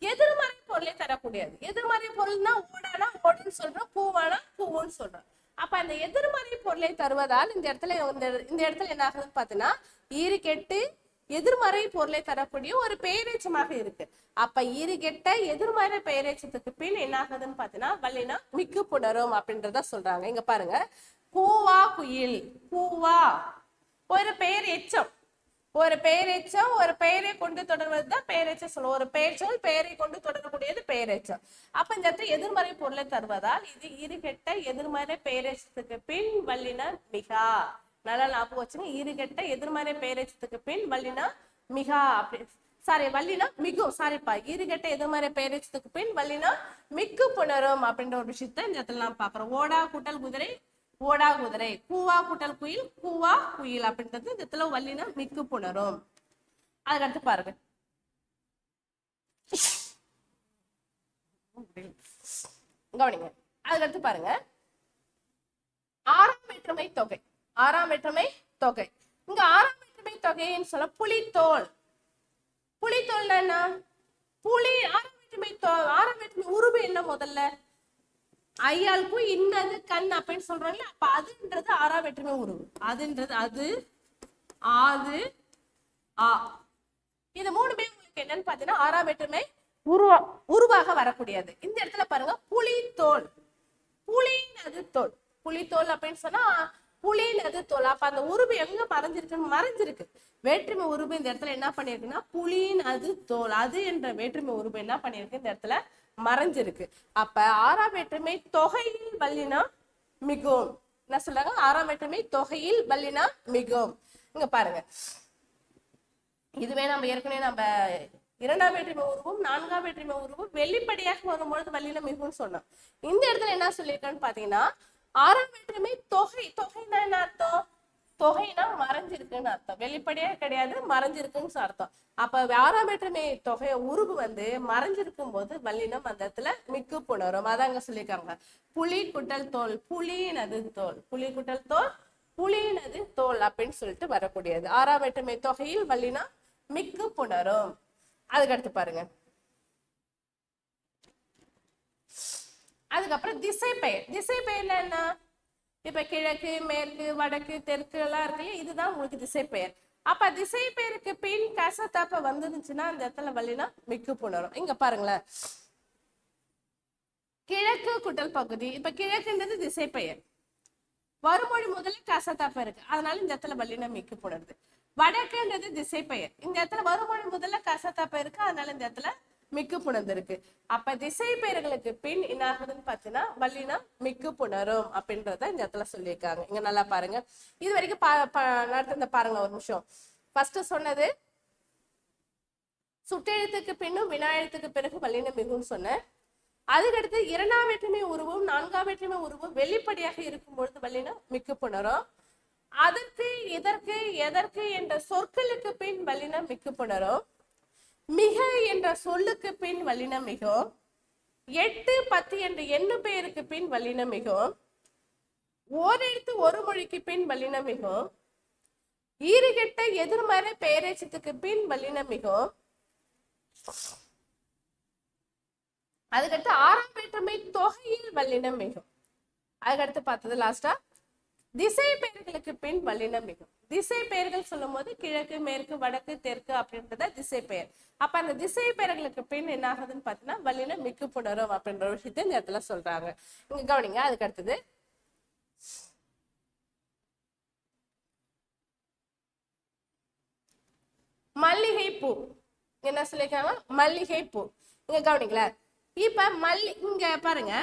எதிர்மறை பொருளை தரக்கூடியது. எதிர்மறை பொருள்னா ஓடானா ஓடுன்னு சொல்றோம், பூவானா பூவுன்னு சொல்றோம். அப்ப அந்த எதிர்மறை பொருளை தருவதால் இந்த இடத்துல என்ன ஆகுதுன்னு பாத்தீங்கன்னா ஈறுகெட்டு எதிர்மறை பொருளை தரக்கூடிய ஒரு பெயரெச்சமாக இருக்கு. அப்ப ஈறுகெட்ட எதிர்மறை பெயரெச்சத்துக்கு பின் என்ன ஆகுதுன்னு பாத்தீங்கன்னா வல்லின மிக்கு புணரும் அப்படின்றத சொல்றாங்க. இங்க பாருங்க, கூவா குயில், கூவா ஒரு பெயர் எச்சம், ஒரு பெயரெச்சம் ஒரு பெயரை கொண்டு தொடர்வதுதான் பெயரெச்சம் சொல்லுவோம். ஒரு பெயர்ச்சொல் பெயரை கொண்டு தொடரக்கூடியது பெயரெச்சம். அப்ப இந்த இடத்துல எதிர்மறை பொருளை தருவதால் இது ஈறுகெட்ட எதிர்மறை பெயரெச்சத்துக்கு பின் வல்லின மிகா. நல்லா ஞாபகம் வச்சுங்க, ஈறுகெட்ட எதிர்மறை பெயரெச்சத்துக்கு பின் வல்லின மிகா அப்படி சாரி வல்லினம் மிகும், சாரிப்பா, ஈறுகெட்ட எதிர்மறை பெயரெச்சத்துக்கு பின் வல்லினம் மிக்கு புணரும் அப்படின்ற ஒரு விஷயத்த இந்த இடத்துல நாம் பாக்குறோம். ஓடா கூட்டல் குதிரை, ஓடா குதிரை, கூவா கூட்டல் குயில், கூவா குயில் அப்படின்றது இந்த இடத்துல வல்லினம் மிக்கு புணரும். அதுக்கடுத்து பாருங்க, கவனிங்க, அதுக்கடுத்து பாருங்க, ஆறாம் வேற்றுமை தொகை. ஆறாம் வேற்றுமை தொகை, இங்க ஆறாம் வேற்றுமை தொகைன்னு சொல்ல புலித்தோல். புலித்தோல் என்ன? புலி. ஆறாம் வேற்றுமை உருவு என்ன? முதல்ல ஐயாளுக்கு இன்னது கண் அப்படின்னு சொல்றாங்க. அப்ப அதுன்றது ஆறாம் வேற்றுமை உருவு. அதுன்றது அது, ஆது, ஆ, இது மூணுமே உங்களுக்கு என்னன்னு பாத்தீங்கன்னா ஆறாம் வேற்றுமை உருவாக வரக்கூடியது. இந்த இடத்துல பாருங்க, புலித்தோல். புலினது தோல். புலித்தோல் அப்படின்னு சொன்னா புலினது தோல். அப்ப அந்த உருவு எங்க மறைஞ்சிருக்குன்னு, மறைஞ்சிருக்கு. வேற்றுமை உருவு இந்த இடத்துல என்ன பண்ணிருக்குன்னா புலினது தோல். அது என்ற வேற்றுமை உருவு என்ன பண்ணிருக்கு இந்த இடத்துல மறைஞ்சிருக்கு. அப்ப ஆறாம் வேற்றுமை தொகையில் வல்லினம் மிகும். என்ன சொல்றாங்க? ஆறாம் வேற்றுமை தொகையில் வல்லினம் மிகும். இங்க பாருங்க, இதுவே நம்ம ஏற்கனவே நம்ம இரண்டாம் வேற்றுமை உருவும் நான்காம் வேற்றுமை உருவும் வெளிப்படையாக வரும்பொழுது வல்லினம் மிகும்னு சொன்னோம். இந்த இடத்துல என்ன சொல்லியிருக்கான்னு பாத்தீங்கன்னா ஆறாம் வேற்றுமை தொகை. தொகைன்னா என்ன அர்த்தம்? தொகைனா மறைஞ்சிருக்குன்னு அர்த்தம். வெளிப்படையாக கிடையாது, மறைஞ்சிருக்குன்னு அர்த்தம். அப்ப ஆறாம் வேற்றுமை தொகை உருவு மறைஞ்சிருக்கும் போது வல்லினம் அந்த இடத்துல மிக்கு புணரும். அதாங்க சொல்லியிருக்காங்க, புலி குட்டல் தோல், புலினது தோல், புலி குட்டல் தோல், புலினது தோல் அப்படின்னு சொல்லிட்டு வரக்கூடியது. ஆறாம் வேற்றுமை தொகையில் வல்லினம் மிக்கு புணரும். அதுக்கடுத்து பாருங்க, அதுக்கப்புறம் திசை பெயர். திசை பெயர்ல என்ன? இப்ப கிழக்கு, மேற்கு, வடக்கு, தெற்கு எல்லாம் இருக்கு, இதுதான் உங்களுக்கு திசை பெயர். அப்ப திசை பெயருக்கு பின் கசத்தப்ப வந்துருந்துச்சுன்னா அந்த இடத்துல வல்லினம் மிக்கு புணரும். இங்க பாருங்களேன், கிழக்கு குட்டல் பகுதி. இப்ப கிழக்குன்றது திசை பெயர், வருமொழி முதல்ல கசத்தப்ப இருக்கு, அதனால இந்த இடத்துல வல்லினம் மிக்கு புணருது. வடக்குன்றது திசை பெயர், இந்த இடத்துல வருமொழி முதல்ல கசத்தப்ப இருக்கு, அதனால இந்த இடத்துல மிக்கு புணர்ந்திருக்கு. அப்ப திசை பெயர்களுக்கு பின் என்ன ஆகுதுன்னு பாத்தீங்கன்னா வல்லினம் மிக்கு புணரும் அப்படின்றத இந்த இடத்துல சொல்லியிருக்காங்க. இங்க நல்லா பாருங்க, இது வரைக்கும் நடத்த பாருங்க ஒரு நிமிஷம். ஃபர்ஸ்ட் சொன்னது சுட்டெழுத்துக்கு பின்னும் வினா எழுத்துக்கு பிறகு வல்லினம் மிகுன்னு சொன்னேன். அதுக்கடுத்து இரண்டாம் வேற்றுமை உருவும் நான்காம் வேற்றுமை உருவும் வெளிப்படையாக இருக்கும் பொழுது வல்லினம் மிக்கு புணரும். அதற்கு, இதற்கு, எதற்கு என்ற சொற்களுக்கு பின் வல்லினம் மிக்கு புணரும். மிக என்ற சொல்லுக்கு பின் வல்லினம் மிகும். 8, 10 என்ற எண்ணு பெயருக்கு பின் வல்லினம் மிகும். ஓரெழுத்து ஒரு மொழிக்கு பின் வல்லினம் மிகும். ஈறுகெட்ட எதிர்மறை பெயரெச்சத்துக்கு பின் வல்லினம் மிகும். அதுக்கடுத்து ஆறாம் வேற்றுமை தொகையில் வல்லினம் மிகும். அதுக்கடுத்து பார்த்தது லாஸ்டா திசை பெயர்களுக்கு பின் வல்லினம் மிகும். திசை பெயர்கள் சொல்லும் போது கிழக்கு, மேற்கு, வடக்கு, தெற்கு அப்படின்றத திசை பெயர். அப்ப அந்த திசை பெயர்களுக்கு பின் என்ன ஆகுதுன்னு பாத்தீங்கன்னா வல்லினம் மிக்கு புணரும் அப்படின்ற விஷயத்த இந்த இடத்துல சொல்றாங்க. இங்க கவனிங்க, அதுக்கு அடுத்தது மல்லிகை பூ. என்ன சொல்லிருக்காங்க? மல்லிகை பூ. இங்க கவனிங்களா, இப்ப இங்க பாருங்க,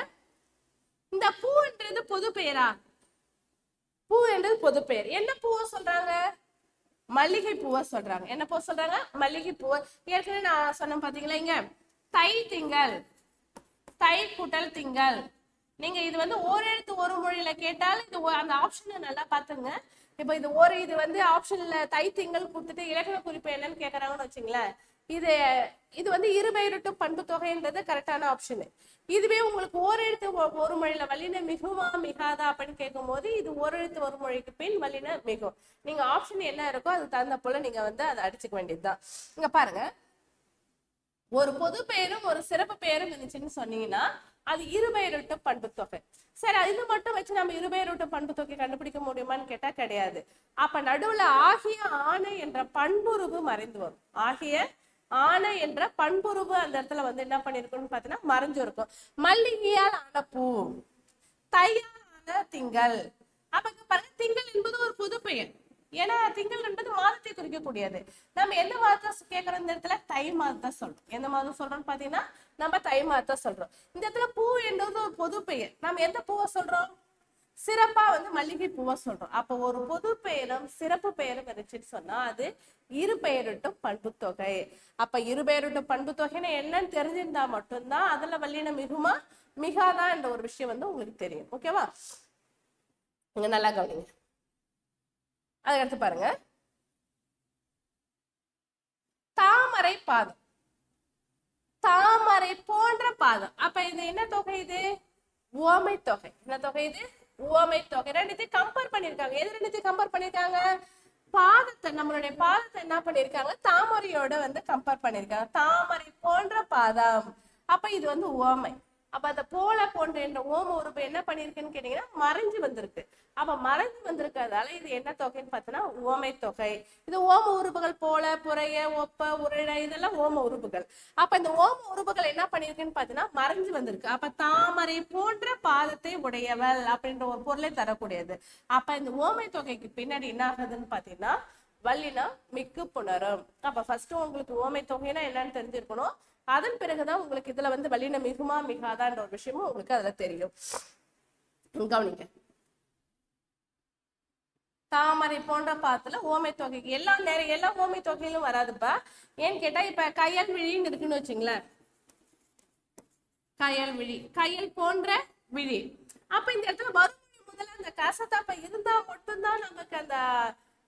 இந்த பூன்றது பொது பெயரா? பூ என்றது பொது பெயர். என்ன பூவை சொல்றாங்க? மல்லிகை பூவை சொல்றாங்க. என்ன பூ சொல்றாங்க? மல்லிகை பூவை. ஏற்கனவே நான் சொன்ன பாத்தீங்களா, இங்க தை திங்கள், தை கூட்டல் திங்கள். நீங்க இது ஓரெழுத்து ஒரு மொழியில கேட்டாலும் இது அந்த ஆப்ஷனை நல்லா பாத்துங்க. இப்ப இது ஆப்ஷன்ல தை திங்கள் கொடுத்துட்டு இலக்கண குறிப்பு என்னன்னு கேக்குறாங்கன்னு வச்சுங்களேன், இது இருபெயரட்டும் பண்பு தொகைன்றது கரெக்டான ஆப்ஷன். இதுவே உங்களுக்கு ஓரெழுத்து ஒரு மொழியில வல்லினம் மிகுமா மிகாதா அப்படின்னு கேட்கும் போது இது ஓரெழுத்து ஒரு மொழிக்கு பின் வல்லினம் மிகும். நீங்க ஆப்ஷன் என்ன இருக்கோ அது தகுந்த போல நீங்க அதை அடிச்சுக்க வேண்டியதுதான். இங்க பாருங்க, ஒரு பொது பெயரும் ஒரு சிறப்பு பெயரும் இருந்துச்சுன்னு சொன்னீங்கன்னா அது இருபெயரட்டு பண்பு தொகை. சரி, இது மட்டும் வச்சு நம்ம இருபெயரட்டு பண்பு தொகை கண்டுபிடிக்க முடியுமான்னு கேட்டா கிடையாது. அப்ப நடுவுல ஆகிய ஆணை என்ற பண்புருவு மறைந்து வரும். ஆகிய ஆணை என்ற பண்புருவு அந்த இடத்துல என்ன பண்ணிருக்குன்னு பாத்தீங்கன்னா மறைஞ்சு இருக்கும். மல்லிகையால் ஆன பூ, தையால் ஆன திங்கள். அப்ப பாருங்க, திங்கள் என்பது ஒரு பொது பெயர். ஏன்னா திங்கள் என்பது மாதத்தை குறிக்கக்கூடியது. நம்ம எந்த மாதத்தை கேட்கறோம் இந்த இடத்துல? தை மாதத்தை சொல்றோம். எந்த மாதம் சொல்றோம்னு பாத்தீங்கன்னா நம்ம தை மாதத்தை சொல்றோம். இந்த இடத்துல பூ என்பது ஒரு பொது பெயர். நம்ம எந்த பூவை சொல்றோம்? சிறப்பா வந்து மல்லிகை பூவை சொல்றோம். அப்ப ஒரு பொது பெயரும் சிறப்பு பெயரும் இருந்துச்சுன்னு சொன்னா அது இரு பெயரிட்டும் பண்பு தொகை. அப்ப இரு பெயரிட்டும் பண்பு தொகைன்னு என்னன்னு தெரிஞ்சிருந்தா மட்டும்தான் அதுல வல்லினம் மிகுமா மிகாதா என்ற ஒரு விஷயம் வந்து உங்களுக்கு தெரியும். ஓகேவா? நீங்க நல்லா கவனிங்க. அதுக்கடுத்து பாருங்க, தாமரை பாதம், தாமரை போன்ற பாதம். அப்ப இது என்ன தொகை? இது உவமை தொகை. என்ன தொகை இது? உவமை தொகை. ரெண்டுத்தையும் கம்பேர் பண்ணிருக்காங்க. எது ரெண்டுத்தையும் கம்பேர் பண்ணிருக்காங்க? பாதத்தை, நம்மளுடைய பாதத்தை என்ன பண்ணிருக்காங்க? தாமரையோட வந்து கம்பேர் பண்ணிருக்காங்க. தாமரை போன்ற பாதம். அப்ப இது வந்து உவமை. அப்ப அந்த போல போன்ற என்ற ஓம உறுப்பு என்ன பண்ணிருக்குன்னு கேட்டீங்கன்னா மறைஞ்சு வந்திருக்கு. அப்ப மறைஞ்சு வந்திருக்கிறதால இது என்ன தொகைன்னு பார்த்தோன்னா ஓமை தொகை. இது ஓம உறுப்புகள் போல, புறைய, ஒப்ப, உருளை இதெல்லாம் ஓம உறுப்புகள். அப்ப இந்த ஓம உறுப்புகள் என்ன பண்ணிருக்குன்னு பார்த்தீங்கன்னா மறைஞ்சு வந்திருக்கு. அப்ப தாமரை போன்ற பாதத்தை உடையவள் அப்படின்ற ஒரு பொருளை தரக்கூடியது. அப்ப இந்த ஓமை தொகைக்கு பின்னாடி என்ன ஆகுதுன்னு பாத்தீங்கன்னா வல்லினம் மிக்கு புணரும். அப்ப ஃபர்ஸ்ட் உங்களுக்கு ஓமை தொகைனா என்னன்னு தெரிஞ்சிருக்கணும். அதன் பிறகுதான் உங்களுக்கு இதுல வந்து வல்லினம் மிகுமா மிகாதான்ற ஒரு விஷயமும் உங்களுக்கு அதுல தெரியும். கவனிங்க, தாமரை போன்ற பாத்துல ஓமை தொகைக்கு எல்லா ஓமை தொகையிலும் வராதுப்பா. ஏன்னு கேட்டா இப்ப கயல் விழின்னு இருக்குன்னு வச்சுங்களேன், கயல் விழி, கயல் போன்ற விழி. அப்ப இந்த இடத்துல வறுமை முதல்ல அந்த கசத்தாப்ப இருந்தா மட்டும்தான் நமக்கு அந்த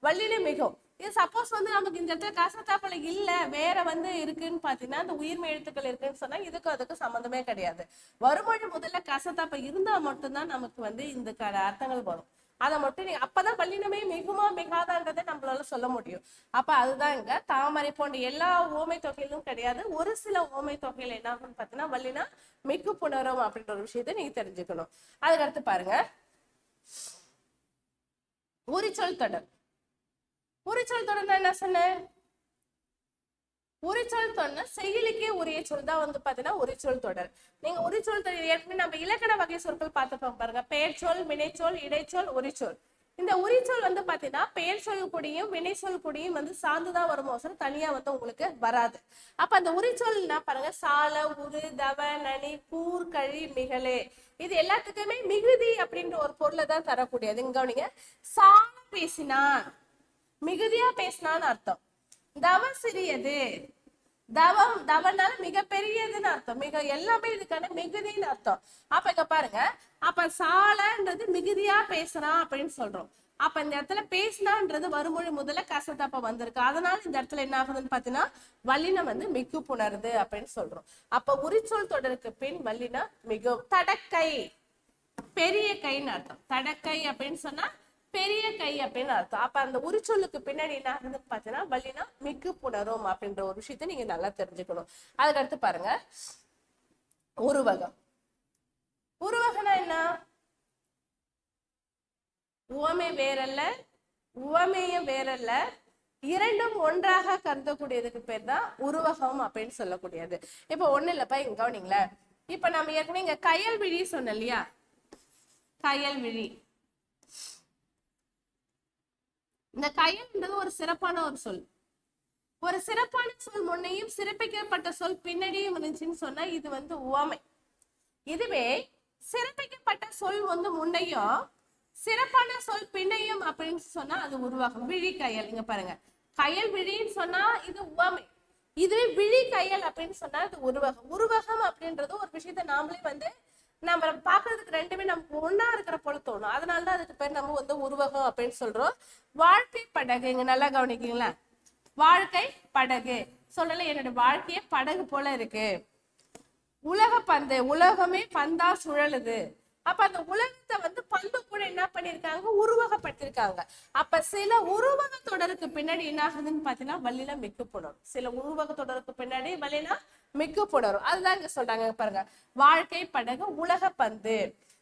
வல்லினம் மிகும். இது சப்போஸ் வந்து நமக்கு இந்த இடத்துல கசத்தாப்பல இல்ல வேற வந்து இருக்குன்னு பாத்தீங்கன்னா அந்த உயிர்மை எழுத்துக்கள் இருக்குன்னு சொன்னா இதுக்கும் அதுக்கும் சம்மந்தமே கிடையாது. வறுமொழி முதல்ல கசத்தாப்ப இருந்தா மட்டும்தான் நமக்கு வந்து இந்த அர்த்தங்கள் வரும். அதை மட்டும் அப்பதான் வல்லினமே மிகுமா மிகாதான்றதை நம்மளால சொல்ல முடியும். அப்ப அதுதான் இங்க தாமரை போன்ற எல்லா ஓமை தொகையிலும் கிடையாது. ஒரு சில ஓமை தொகையில என்ன ஆகும்னு பாத்தீங்கன்னா வல்லினா மிகு புணரும் அப்படின்ற ஒரு விஷயத்த நீங்க தெரிஞ்சுக்கணும். அதுக்கடுத்து பாருங்க, உரிச்சொல் தொடர். உரிச்சொல் தொடர் என்ன சொன்னேன்? உரிச்சொல் தொடர் செயலுக்கே உரிய சொல் தான் வந்து பாத்தீங்கன்னா உரிச்சொல் தொடர். நீங்க உரிச்சொல் தொடர் ஏற்கனவே நம்ம இலக்கண வகை சொற்கள் பார்த்துப்போம் பாருங்க. பெயர்ச்சொல், வினைச்சொல், இடைச்சொல், உரிச்சொல். இந்த உரிச்சொல் வந்து பாத்தீங்கன்னா பெயர் சொல் கூடியும் வினை சொல் கூடியும் வந்து சார்ந்துதான் வருமோ சார், தனியா வந்து உங்களுக்கு வராது. அப்ப அந்த உரிச்சொல் என்ன பாருங்க, சால, உரு, தவ, நனி, கூர், கழி, மிகலே இது எல்லாத்துக்குமே மிகுதி அப்படின்ற ஒரு பொருளை தான் தரக்கூடியது. இங்க கவனிங்க, சால பேசினான் மிகுதியா பேசினான்னு அர்த்தம். தவ சிறியது, தவம் தவனால மிக பெரியதுன்னு அர்த்தம். மிக எல்லாமே இதுக்கான மிகுதின்னு அர்த்தம். அப்ப இங்க பாருங்க, அப்ப சாலன்றது மிகுதியா பேசுறான் அப்படின்னு சொல்றோம். அப்ப இந்த இடத்துல பேசினான்றது வருமொழி முதல்ல கசத்தப்ப வந்திருக்கு. அதனால இந்த இடத்துல என்ன ஆகுதுன்னு பாத்தீங்கன்னா வல்லினம் வந்து மிகு புணருது அப்படின்னு சொல்றோம். அப்ப உரிச்சொல் தொடருக்கு பின் வல்லினம் மிகு. தடக்கை பெரிய கைன்னு அர்த்தம். தடக்கை அப்படின்னு சொன்னா பெரிய கை அப்படின்னு அர்த்தம். அப்ப அந்த உரிச்சொல்லுக்கு பின்னாடி என்ன ஆகுதுன்னு பாத்தீங்கன்னா வல்லினம் மிகு புணரும் அப்படின்ற ஒரு விஷயத்த நீங்க நல்லா தெரிஞ்சுக்கணும். அதுக்கடுத்து பாருங்க, உருவகம். உருவகம்னா என்ன? உவமை வேறல்ல, உவமையும் வேறல்ல, இரண்டும் ஒன்றாக கருதக்கூடியதுக்கு பேர் தான் உருவகம் அப்படின்னு சொல்லக்கூடியது. இப்ப ஒண்ணு இல்லப்பா, இங்க கவனிங்களேன். இப்ப நம்ம ஏற்கனவே இங்க கயல் விழி சொன்னோம் இல்லையா, கயல் விழி. இந்த கயல்ன்றது ஒரு சிறப்பான ஒரு சொல். ஒரு சிறப்பான சொல் முன்னையும் சிறப்பிக்கப்பட்ட சொல் பின்னாடியும் இருந்துச்சுன்னு சொன்னா இது வந்து உவமை. இதுவே சிறப்பிக்கப்பட்ட சொல் வந்து முன்னையும் சிறப்பான சொல் பின்னையும் அப்படின்னு சொன்னா அது உருவகம். விழி கயல். இங்க பாருங்க, கயல் விழின்னு சொன்னா இது உவமை. இதுவே விழி கயல் அப்படின்னு சொன்னா இது உருவகம். உருவகம் அப்படின்றது ஒரு விஷயத்த நாமளே வந்து நம்ம பாக்குறதுக்கு ரெண்டுமே நமக்கு ஒன்னா இருக்கிற போல தோணும். அதனாலதான் அதுக்கு பேர் நம்ம வந்து உருவகம் அப்படின்னு சொல்றோம். வாழ்க்கை படகு. இங்க நல்லா கவனிக்கீங்களா, வாழ்க்கை படகு சொல்லல, என்னோட வாழ்க்கையே படகு போல இருக்கு. உலக பந்து, உலகமே பந்தா சுழலுது. அப்ப அந்த உலகத்தை வந்து பந்து கூட என்ன பண்ணிருக்காங்க, உருவகப்படுத்திருக்காங்க. அப்ப சில உருவக தொடருக்கு பின்னாடி என்ன ஆகுதுன்னு பாத்தீங்கன்னா வல்லினம் மிக்கு புணரும். சில உருவக தொடருக்கு பின்னாடி வல்லினம் மிக்கு புணரும். அதுதான் இங்க சொல்றாங்க பாருங்க, வாழ்க்கை படகு உலக பந்து.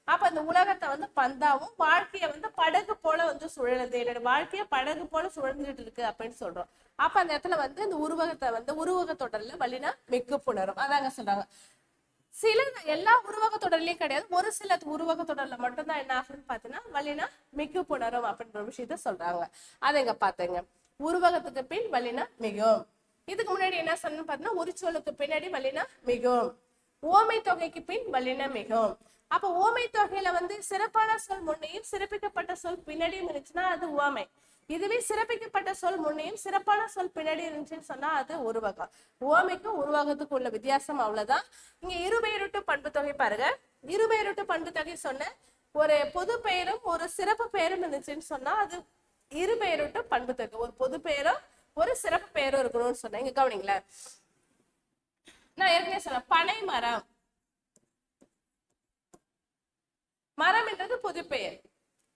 அப்ப அந்த உலகத்தை வந்து பந்தாவும் வாழ்க்கைய வந்து படகு போல வந்து சுழலுது. என்னோட வாழ்க்கைய படகு போல சுழந்துட்டு இருக்கு அப்படின்னு சொல்றோம். அப்ப அந்த இடத்துல வந்து இந்த உருவகத்தை வந்து உருவக தொடர்ல வல்லினம் மிக்கு புணரும். அதாங்க சொல்றாங்க. சில எல்லா உருவக தொடர்லயும் கிடையாது, ஒரு சில உருவக தொடர்ல மட்டும்தான் என்ன ஆகுதுன்னு பாத்தீங்கன்னா வல்லினம் மிகு புணரும் அப்படின்ற விஷயத்த சொல்றாங்க. அதை இங்க பாத்தீங்க, உருவகத்துக்கு பின் வல்லினம் மிகும். இதுக்கு முன்னாடி என்ன சொன்னு பாத்தீங்கன்னா உரிச்சொல்லுக்கு பின்னாடி வல்லினம் மிகும். ஓமை தொகைக்கு பின் வல்லின மிகும். அப்ப ஓமை தொகையில வந்து சிறப்பான சொல் முன்னையும் சிறப்பிக்கப்பட்ட சொல் பின்னாடியும் இருந்துச்சுன்னா அது ஓமை. இதுவே சிறப்பிக்கப்பட்ட சொல் முன்னையும் சிறப்பான சொல் பின்னாடி இருந்துச்சுன்னு சொன்னா அது உருவகம். ஓமைக்கும் உருவகத்துக்கு உள்ள வித்தியாசம் அவ்வளவுதான். இங்க இருபெயரொட்டு பண்பு தொகை பாருங்க. இருபெயரொட்டு பண்பு தொகை சொன்ன ஒரு பொது பெயரும் ஒரு சிறப்பு பெயரும் இருந்துச்சுன்னு சொன்னா அது இருபெயரொட்டு பண்பு தொகை. ஒரு பொது பெயரும் ஒரு சிறப்பு பெயரும் இருக்கணும்னு சொன்னேன். இங்க கவனிங்களேன், நான் ஏற்கனவே சொன்னேன் பனை மரம். மரம் என்றது பொது பெயர்,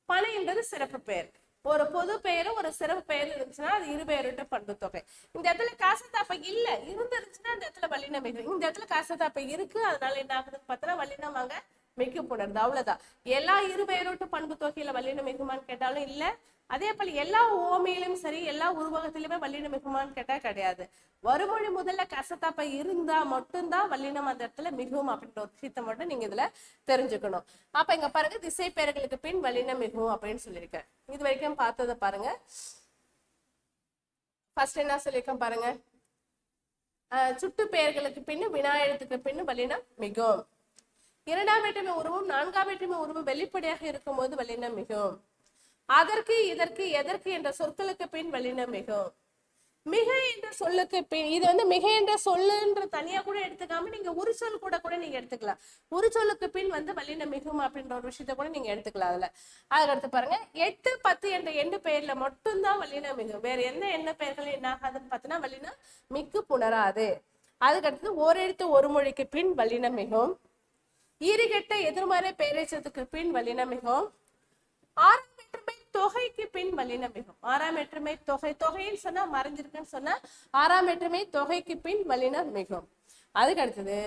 பனை என்றது சிறப்பு பெயர். ஒரு பொது பெயரும் ஒரு சிறப்பு பெயர் இருந்துச்சுன்னா அது இருபெயரொட்டு பண்பு தொகை. இந்த இடத்துல காசத்தாப்பை இல்ல இருந்துருச்சுன்னா இந்த இடத்துல வல்லினம் மிகு. இந்த இடத்துல காசத்தாப்பை இருக்கு, அதனால என்ன ஆகுதுன்னு பார்த்தா வல்லினம் அங்க மிகு புணர்ந்து. அவ்வளவுதான். எல்லா இருபெயரொட்டு பண்பு தொகையில வல்லினம் மிகுமான்னு கேட்டாலும் இல்ல. அதே போல எல்லா ஓமையிலும் சரி எல்லா உருவகத்திலுமே வல்லினம் மிகுமான்னு கேட்டா கிடையாது. வருமொழி முதல்ல கசத்தாப்பை இருந்தா மட்டும்தான் வல்லினம் அந்த இடத்துல மிகும் அப்படின்ற ஒரு விஷயத்தை மட்டும் நீங்க இதுல தெரிஞ்சுக்கணும். அப்ப இங்க பாருங்க, திசை பெயர்களுக்கு பின் வல்லினம் மிகும் அப்படின்னு சொல்லியிருக்கேன். இது வரைக்கும் பார்த்ததை பாருங்க. ஃபர்ஸ்ட் என்ன சொல்லியிருக்கேன் பாருங்க, சுட்டு பெயர்களுக்கு பின்னு வினா எழுத்துக்கு பின்னு வல்லினம் மிகும். இரண்டாம் வேற்றுமை உருவம் நான்காம் வேற்றுமை உருவம் வெளிப்படையாக இருக்கும் போது வல்லினம் மிகும். அதற்கு இதற்கு எதற்கு என்ற சொற்களுக்கு பின் வல்லினம் மிகும். மிக என்ற சொல்லுக்கு பின், இது வந்து மிக என்ற சொல்லுன்ற தனியா கூட எடுத்துக்காம நீங்க ஒரு சொல் கூட நீங்க எடுத்துக்கலாம். ஒரு சொல்லுக்கு பின் வந்து வல்லினம் மிகும் அப்படின்ற ஒரு விஷயத்த கூட நீங்க எடுத்துக்கலாம். அதுல அதுக்கடுத்து பாருங்க, 8 10 என்ற எண்ணு பெயர்ல மட்டும்தான் வல்லினம் மிகும். வேற எந்த எண்ண பெயர்கள் என்ன ஆகாதுன்னு பார்த்தீங்கன்னா வல்லினம் மிக்கு புணராது. அதுக்கடுத்து ஓரெழுத்து ஒரு மொழிக்கு பின் வல்லினம் மிகும். ஈறுகெட்ட எதிர்மறை பெயரெச்சத்துக்கு பின் வல்லினம் மிகும். ஆறாம் வேற்றுமை தொகைக்கு பின் வல்லினம் மிகும். ஆறாம் வேற்றுமை தொகை, தொகைன்னு சொன்னா மறைஞ்சிருக்குன்னு சொன்னா ஆறாம் வேற்றுமை தொகைக்கு பின் வல்லினம் மிகும். அதுக்கு அடுத்தது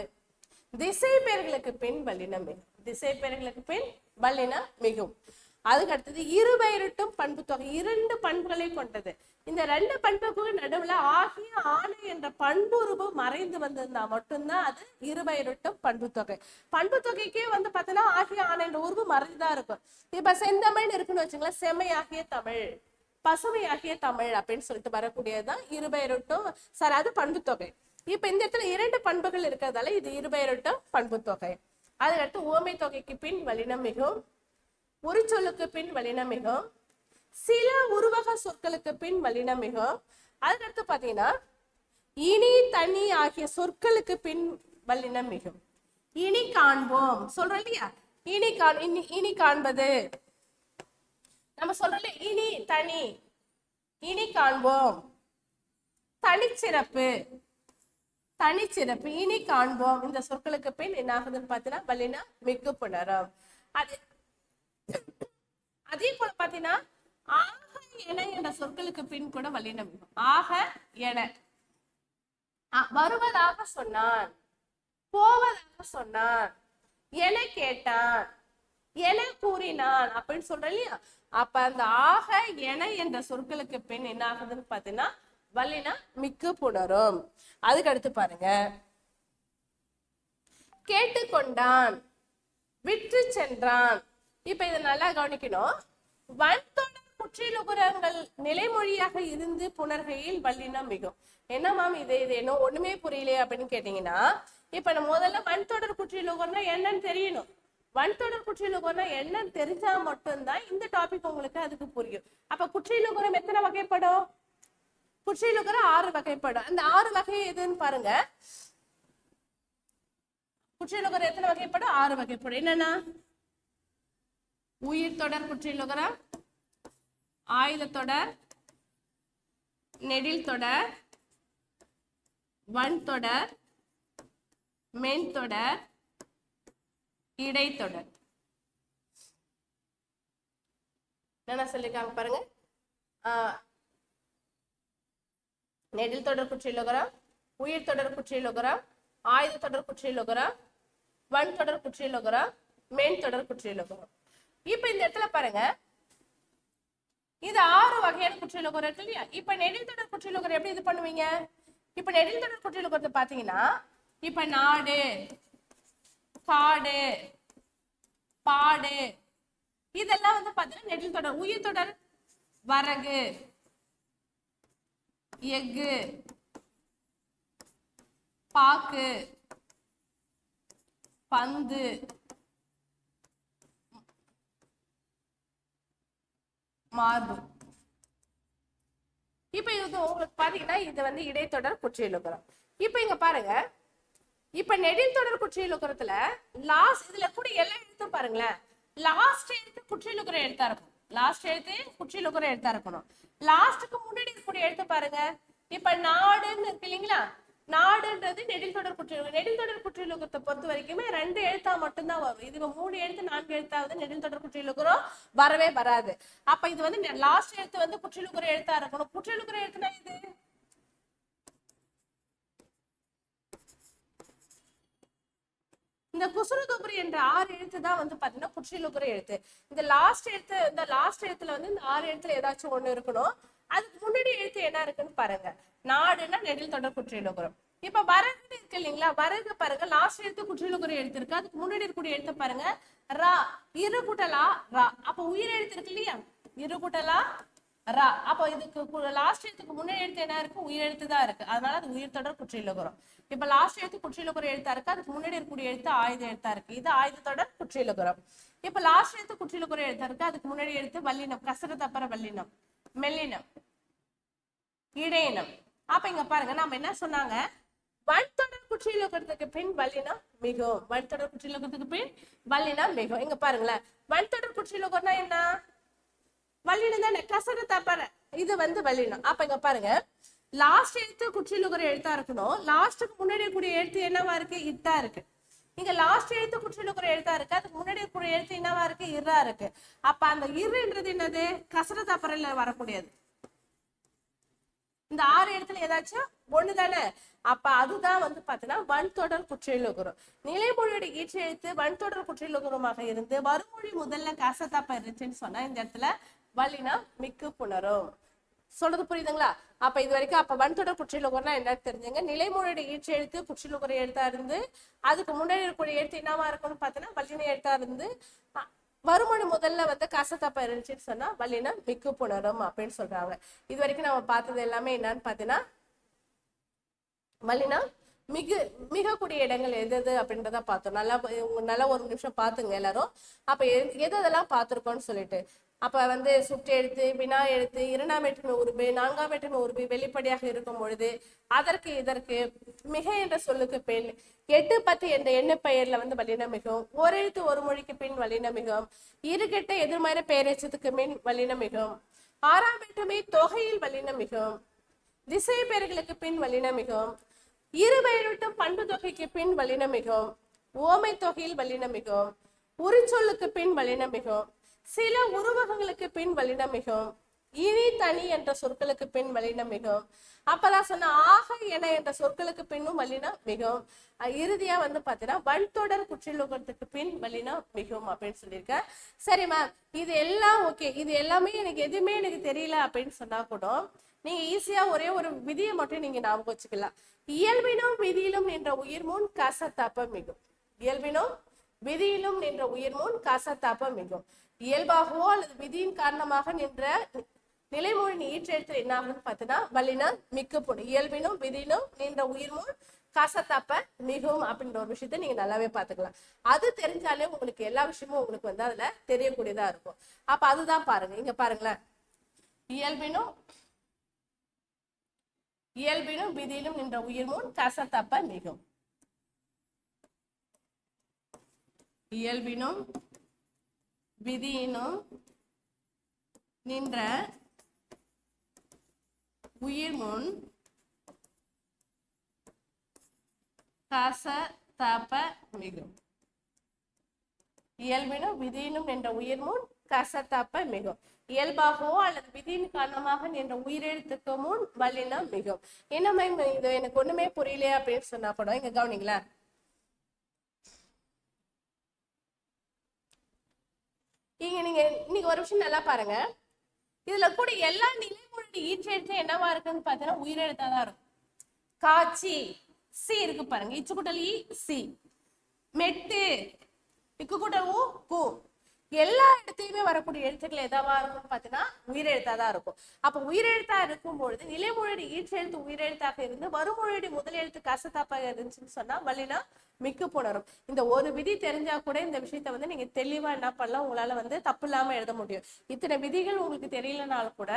திசை பெயர்களுக்கு பின் வல்லினம் மிகும். திசை பெயர்களுக்கு பின் வல்லினம் மிகும். அதுக்கு அடுத்தது இருபெயரொட்டும் பண்பு தொகை, இரண்டு பண்புகளை கொண்டது. இந்த ரெண்டு பண்புக்கு நடுவுல ஆகிய ஆணை என்ற பண்புருவு மறைந்து வந்திருந்தா மட்டும்தான் அது இருபெயரொட்டும் பண்பு தொகை. பண்பு தொகைக்கே வந்து பார்த்தோன்னா ஆகிய ஆணை என்ற உருவு மறைந்துதான் இருக்கும். இப்ப செந்தமிழ்னு இருக்குன்னு வச்சுங்களேன், செம்மையாகிய தமிழ், பசுமையாகிய தமிழ் அப்படின்னு சொல்லிட்டு வரக்கூடியதுதான் இருபெயரொட்டும் சார், அது பண்பு தொகை. இப்ப இந்த இடத்துல இரண்டு பண்புகள் இருக்கிறதால இது இருபெயரொட்டும் பண்பு தொகை. அதுக்கடுத்து ஓமை தொகைக்கு பின் வல்லினம் மிகும். ஒரு சொல்லுக்கு பின் வல்லினம் மிகும். சில உருவக சொற்களுக்கு பின் வல்லினம் மிகும். அதுக்கடுத்து பாத்தீங்கன்னா இனி தனி ஆகிய சொற்களுக்கு பின் வல்லினம் மிகும். இனி காண்போம் சொல்றோம் இல்லையா, இனி காண்பது நம்ம சொல்றோம், இனி தனி, இனி காண்போம். தனிச்சிறப்பு, தனிச்சிறப்பு, இனி காண்போம். இந்த சொற்களுக்கு பின் என்ன ஆகுதுன்னு பாத்தீங்கன்னா வல்லினம் மிகு புணரும். அதே போல பாத்தீங்கன்னா ஆக என என்ற சொற்களுக்கு பின் கூட வல்லினம் மிகும். ஆக என, வருவதாக சொன்னான், போவதாக சொன்னான், என கேட்டான், என கூறினான் அப்படின்னு சொல்ற இல்லையா. அப்ப அந்த ஆக என என்ற சொற்களுக்கு பின் என்ன ஆகுதுன்னு பாத்தீங்கன்னா வல்லினம் மிக்கு புணரும். அதுக்கு அடுத்து பாருங்க, கேட்டுக்கொண்டான், விற்று சென்றான். இப்ப இதை நல்லா கவனிக்கணும். வன்தொடர் குற்றிலுகுரங்கள் நிலைமொழியாக இருந்து புணர்கையில் வல்லினம் மிகும். என்ன மேம் இது என்ன ஒண்ணுமே புரியலையே அப்படின்னு கேட்டீங்கன்னா, இப்ப நம்ம முதல்ல வன்தொடர் குற்றிலுகர்னா என்னன்னு தெரியணும். வன்தொடர் குற்றிலுகர்னா என்னன்னு தெரிஞ்சா மட்டும்தான் இந்த டாபிக் உங்களுக்கு அதுக்கு புரியும். அப்ப குற்றிலுகரம் எத்தனை வகைப்படும்? குற்றிலுகரம் 6 வகைப்படும். அந்த 6 வகை எதுன்னு பாருங்க. குற்றிலுகரம் எத்தனை வகைப்படும்? 6 வகைப்படும். என்னன்னா உயிர் தொடர் குற்றிலுகரம், ஆயுத தொடர், நெடில் தொடர், வன் தொடர், மென் தொடர், இடைத்தொடர். என்ன சொல்லிருக்காங்க பாருங்க. நெடில் தொடர் குற்றிலுகரம், உயிர் தொடர் குற்றிலுகரம், ஆயுத தொடர் குற்றிலுகரம், வன் தொடர் குற்றிலுகரம், மென் தொடர் குற்றிலுகரம். இப்ப இந்த இடத்துல பாருங்க, இது 6 வகையான குற்றிலுகரம் இருக்கு இல்லையா. இப்ப நெடில் தொடர் குற்றிலுகரம் எப்படி இது பண்ணுவீங்க? இப்ப நெடில் தொடர் குற்றிலுகரத்தை பாத்தீங்கன்னா, இப்ப நாடு, காடு, பாடு இதெல்லாம் வந்து பாத்தீங்கன்னா நெடில் தொடர். உயிர் தொடர் வரகு, எஃகு, பாக்கு, பந்து, மார்பு. இப்ப இது உங்களுக்கு பாத்தீங்கன்னா இது வந்து இடைத்தொடர் குற்றியலுகரம். இப்ப இங்க பாருங்க, இப்ப நெடில் தொடர் குற்றியலுகரத்துல லாஸ்ட் இதுல கூட எல்லா எழுத்தும் பாருங்களேன், லாஸ்ட் எழுத்து குற்றியலுகர எழுத்தா இருக்கும். லாஸ்ட் எழுத்து குற்றியலுகர எழுத்தா இருக்கணும். லாஸ்ட்டுக்கு முன்னாடி இருக்கக்கூடிய எழுத்து பாருங்க, இப்ப நாடுன்னு இருக்கு இல்லைங்களா, நாடுன்றது நெடில் தொடர் குற்றியலுகரம். நெடில் தொடர் குற்றியலுகரத்தை பொறுத்த வரைக்குமே 2 எழுத்தா மட்டும்தான் வரும். இது 3 எழுத்து 4 எழுத்தாவது நெடில் தொடர் குற்றியலுகரம் வரவே வராது. அப்ப இது வந்து லாஸ்ட் எழுத்து வந்து குற்றியலுகர எழுத்தா இருக்கணும். குற்றியலுகர எழுத்துனா இது இந்த குசுறுதொபுரி என்ற 6 எழுத்து தான் வந்து பாத்தீங்கன்னா குற்றியலுகர எழுத்து. இந்த லாஸ்ட் எழுத்துல வந்து இந்த 6 எழுத்துல ஏதாச்சும் ஒண்ணு இருக்கணும். அதுக்கு முன்னாடி எழுத்து என்ன இருக்குன்னு பாருங்க. நாடுன்னா நெடில் தொடர் குற்றியலுகரம். இப்ப வரகுன்னு இருக்கு இல்லைங்களா, வரகு பாருங்க லாஸ்ட் எழுத்து குற்றியலுகர எழுத்து இருக்கு, அதுக்கு முன்னாடி இருக்கக்கூடிய எழுத்து பாருங்க ரா, இரு குட்டலா ரா. அப்ப உயிர் எழுத்து இருக்கு இல்லையா, இரு குட்டலா ரா. அப்ப இதுக்கு லாஸ்ட் எழுத்துக்கு முன்னாடி எழுத்து என்ன இருக்கு, உயிர் எழுத்து தான் இருக்கு, அதனால அது உயிர் தொடர் குற்றியலுகரம். இப்ப லாஸ்ட் எழுத்து குற்றியலுகர எழுத்தா இருக்கு, அதுக்கு முன்னாடி இருக்கக்கூடிய எழுத்து ஆயுத எழுத்தா இருக்கு, இது ஆயுத தொடர் குற்றியலுகரம். இப்ப லாஸ்ட் எழுத்து குற்றியலுகர எழுத்தா இருக்கு, அதுக்கு முன்னாடி எழுத்து வல்லினம், கசர தப்பர வல்லினம், மெல்லினம், இடையினம். அப்ப இங்க பாருங்க நாம என்ன சொன்னாங்க, வன்தொடர் குற்றியலுகரத்துக்கு பின் வல்லினம் மிகும். வன்தொடர் குற்றியலுகரத்துக்கு பின் வல்லினம் மிகும். இங்க பாருங்களேன், வன்தொடர் குற்றியலுகரம்னா என்ன, வல்லினம் தானே, கசர தப்பர, இது வந்து வல்லினம். அப்ப இங்க பாருங்க லாஸ்ட் எழுத்து குற்றியலுகர எழுத்தா இருக்கணும், லாஸ்ட்டுக்கு முன்னாடி கூடிய எழுத்து என்னவா இருக்கு, இத்தா இருக்கு. இங்க லாஸ்ட் எழுத்து குற்றியலுகர எழுத்தா இருக்கு, அதுக்கு முன்னாடி கூடிய எழுத்து என்னவா இருக்கு, இரா இருக்கு. அப்ப அந்த இருன்றது என்னது, கசர தப்பரையில வரக்கூடியது. இந்த 6 இடத்துல ஏதாச்சும் ஒண்ணு தானே, அப்ப அதுதான் வந்து பாத்தீங்கன்னா வன்தொடர் குற்றியலுகரம். நிலைமொழியோட ஈற்று எழுத்து வன்தொடர் குற்றியலுகரமாக இருந்து வருமொழி முதல்ல கசத்தப்ப இருந்துச்சுன்னு சொன்னா இந்த இடத்துல வல்லினம் மிக்கு புணரும். சொல்றது புரியுதுங்களா? அப்ப இது வரைக்கும் அப்ப வன்தொடர் குற்றியலுகரம்னா என்னன்னு தெரிஞ்சுங்க. நிலைமொழியோட ஈற்று எழுத்து குற்றியலுகர எழுத்தா இருந்து அதுக்கு முன்னாடி இருக்கக்கூடிய எழுத்து என்னவா இருக்கும்னு பாத்தீங்கன்னா வல்லின எழுத்தா இருந்து வருமொழி முதல்ல வந்து கசத்தப்ப இருந்துச்சுன்னு சொன்னா வல்லினம் மிக்கு புணரும் அப்படின்னு சொல்றாங்க. இது வரைக்கும் நம்ம பார்த்தது எல்லாமே என்னன்னு பாத்தீங்கன்னா வல்லினம் மிகக்கூடிய இடங்கள் எது அப்படின்றத பார்த்தோம். நல்லா ஒரு நிமிஷம் பாத்துங்க எல்லாரும். அப்ப எதெல்லாம் பார்த்திருக்கோம்னு சொல்லிட்டு, அப்ப வந்து சுற்று எழுத்து, வினா எழுத்து, 2ஆம் வேற்றுமை உருபு, 4ஆம் வேற்றுமை உருபு வெளிப்படையாக இருக்கும் பொழுது அதற்கு இதற்கு மிக என்ற சொல்லுக்கு பின் 8 10 என்ற எண்ணு பெயர்ல வந்து வல்லினம் மிகும். ஒரு எழுத்து ஒரு மொழிக்கு பின் வல்லினம் மிகும். இருகெட்ட எதிர்மறை பெயரெச்சத்துக்கு பின் வல்லினம் மிகும். 6ஆம் வேற்றுமை தொகையில் வல்லினம் மிகும். திசை பெயர்களுக்கு பின் வல்லினம் மிகும். இருபெயரிட்டும் பண்பு தொகைக்கு பின் வல்லினம் மிகும். ஓமை தொகையில் வல்லினம் மிகும். உரிச்சொல்லுக்கு பின் வல்லினம் மிகும். சில உருவகங்களுக்கு பின் வல்லினம் மிகும். இனி தனி என்ற சொற்களுக்கு பின் வல்லினம் மிகும். அப்பதான் சொன்ன ஆக என என்ற சொற்களுக்கு பின்னும் வல்லினம் மிகும். இறுதியா வந்து பாத்தீங்கன்னா வன்தொடர் குற்றியலுகரத்துக்கு பின் வல்லினம் மிகும் அப்படின்னு சொல்லியிருக்கேன். சரி மேம், இது எல்லாம் ஓகே, இது எல்லாமே எனக்கு எதுவுமே எனக்கு தெரியல அப்படின்னு சொன்னா கூட நீங்க ஈஸியா ஒரே ஒரு விதியை மட்டும் நீங்க ஞாபகம் வச்சுக்கலாம். இயல்பினும் விதியிலும் நின்ற உயிர் முன் கசத்தப்ப மிகும். இயல்பினும் விதியிலும் நின்ற உயிர் முன் கசத்தப்ப மிகும். இயல்பாகவோ அல்லது விதியின் காரணமாக நின்ற நிலைமொழி ஈற்றெழுத்து என்ன ஆகுன்னு பார்த்தீங்கன்னா வல்லினம் மிக்கு புணரும். இயல்பினும் விதியிலும் நின்ற உயிர் முன் கசத்தப்ப மிகும் அப்படின்ற ஒரு விஷயத்த நீங்க நல்லாவே பாத்துக்கலாம். அது தெரிஞ்சாலே உங்களுக்கு எல்லா விஷயமும் உங்களுக்கு வந்து அதுல தெரியக்கூடியதா இருக்கும். அப்ப அதுதான் பாருங்க, இங்க பாருங்களேன், இயல்பினும் விதியிலும் நின்ற உயிர் முன் கசத்தப்ப மிகும். இயல்பினும் விதியினும் நின்ற உயிர் முன் கசத்தப்ப மிகும். இயல்பினும் விதியினும் நின்ற உயிர் முன் கசத்தப்ப மிகும். இயல்பாகவோ அல்லது விதியின் காரணமாக நின்ற உயிரெழுத்துக்கு முன் வல்லினம் மிகும். என்னமே இது எனக்கு ஒண்ணுமே புரியலையா அப்படின்னு சொன்னா கூட இங்க கவனிங்களா, இங்க நீங்க ஒரு விஷயம் நல்லா பாருங்க. இதுல கூட எல்லா நிலைமொழி ஈற்றெழுத்து என்னவா இருக்குன்னு பாத்தீங்கன்னா உயிரெழுத்தாதான் இருக்கும். காட்சி சி இருக்கு பாருங்க, இச்சு கூட்டல் இ சி. மெட்டு இக்கு கூட்டல் ஊ கு. எல்லா இடத்தையுமே வரக்கூடிய எழுத்துக்கள் எதாவா இருக்கும்னு பாத்தீங்கன்னா உயிரெழுத்தா தான் இருக்கும். அப்ப உயிரெழுத்தா இருக்கும் பொழுது நிலைமொழி ஈற்றெழுத்து உயிரெழுத்தாக இருந்து மறுமொழி முதல் எழுத்து கசத்தாப்பாக இருந்துச்சுன்னு சொன்னா வல்லினம் மிக்கு புணரும். இந்த ஒரு விதி தெரிஞ்சா கூட இந்த விஷயத்த வந்து நீங்க தெளிவா என்ன பண்ணலாம், உங்களால வந்து தப்பு இல்லாம எழுத முடியும். இத்தனை விதிகள் உங்களுக்கு தெரியலனாலும் கூட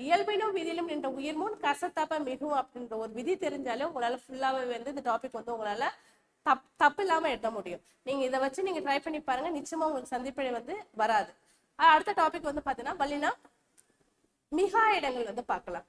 இயல்பினும் விதியிலும் என்ற உயிர் முன் கசத்தாப்ப மிகும் அப்படின்ற ஒரு விதி தெரிஞ்சாலே உங்களால ஃபுல்லாவே வந்து இந்த டாபிக் வந்து உங்களால தப்பு இல்லாம எழுத முடியும். நீங்க இதை வச்சு நீங்க ட்ரை பண்ணி பாருங்க, நிச்சயமா உங்களுக்கு சந்திப்பிழை வந்து வராது. அடுத்த டாபிக் வந்து பாத்தீங்கன்னா வல்லினம் மிகா இடங்கள் வந்து பார்க்கலாம்.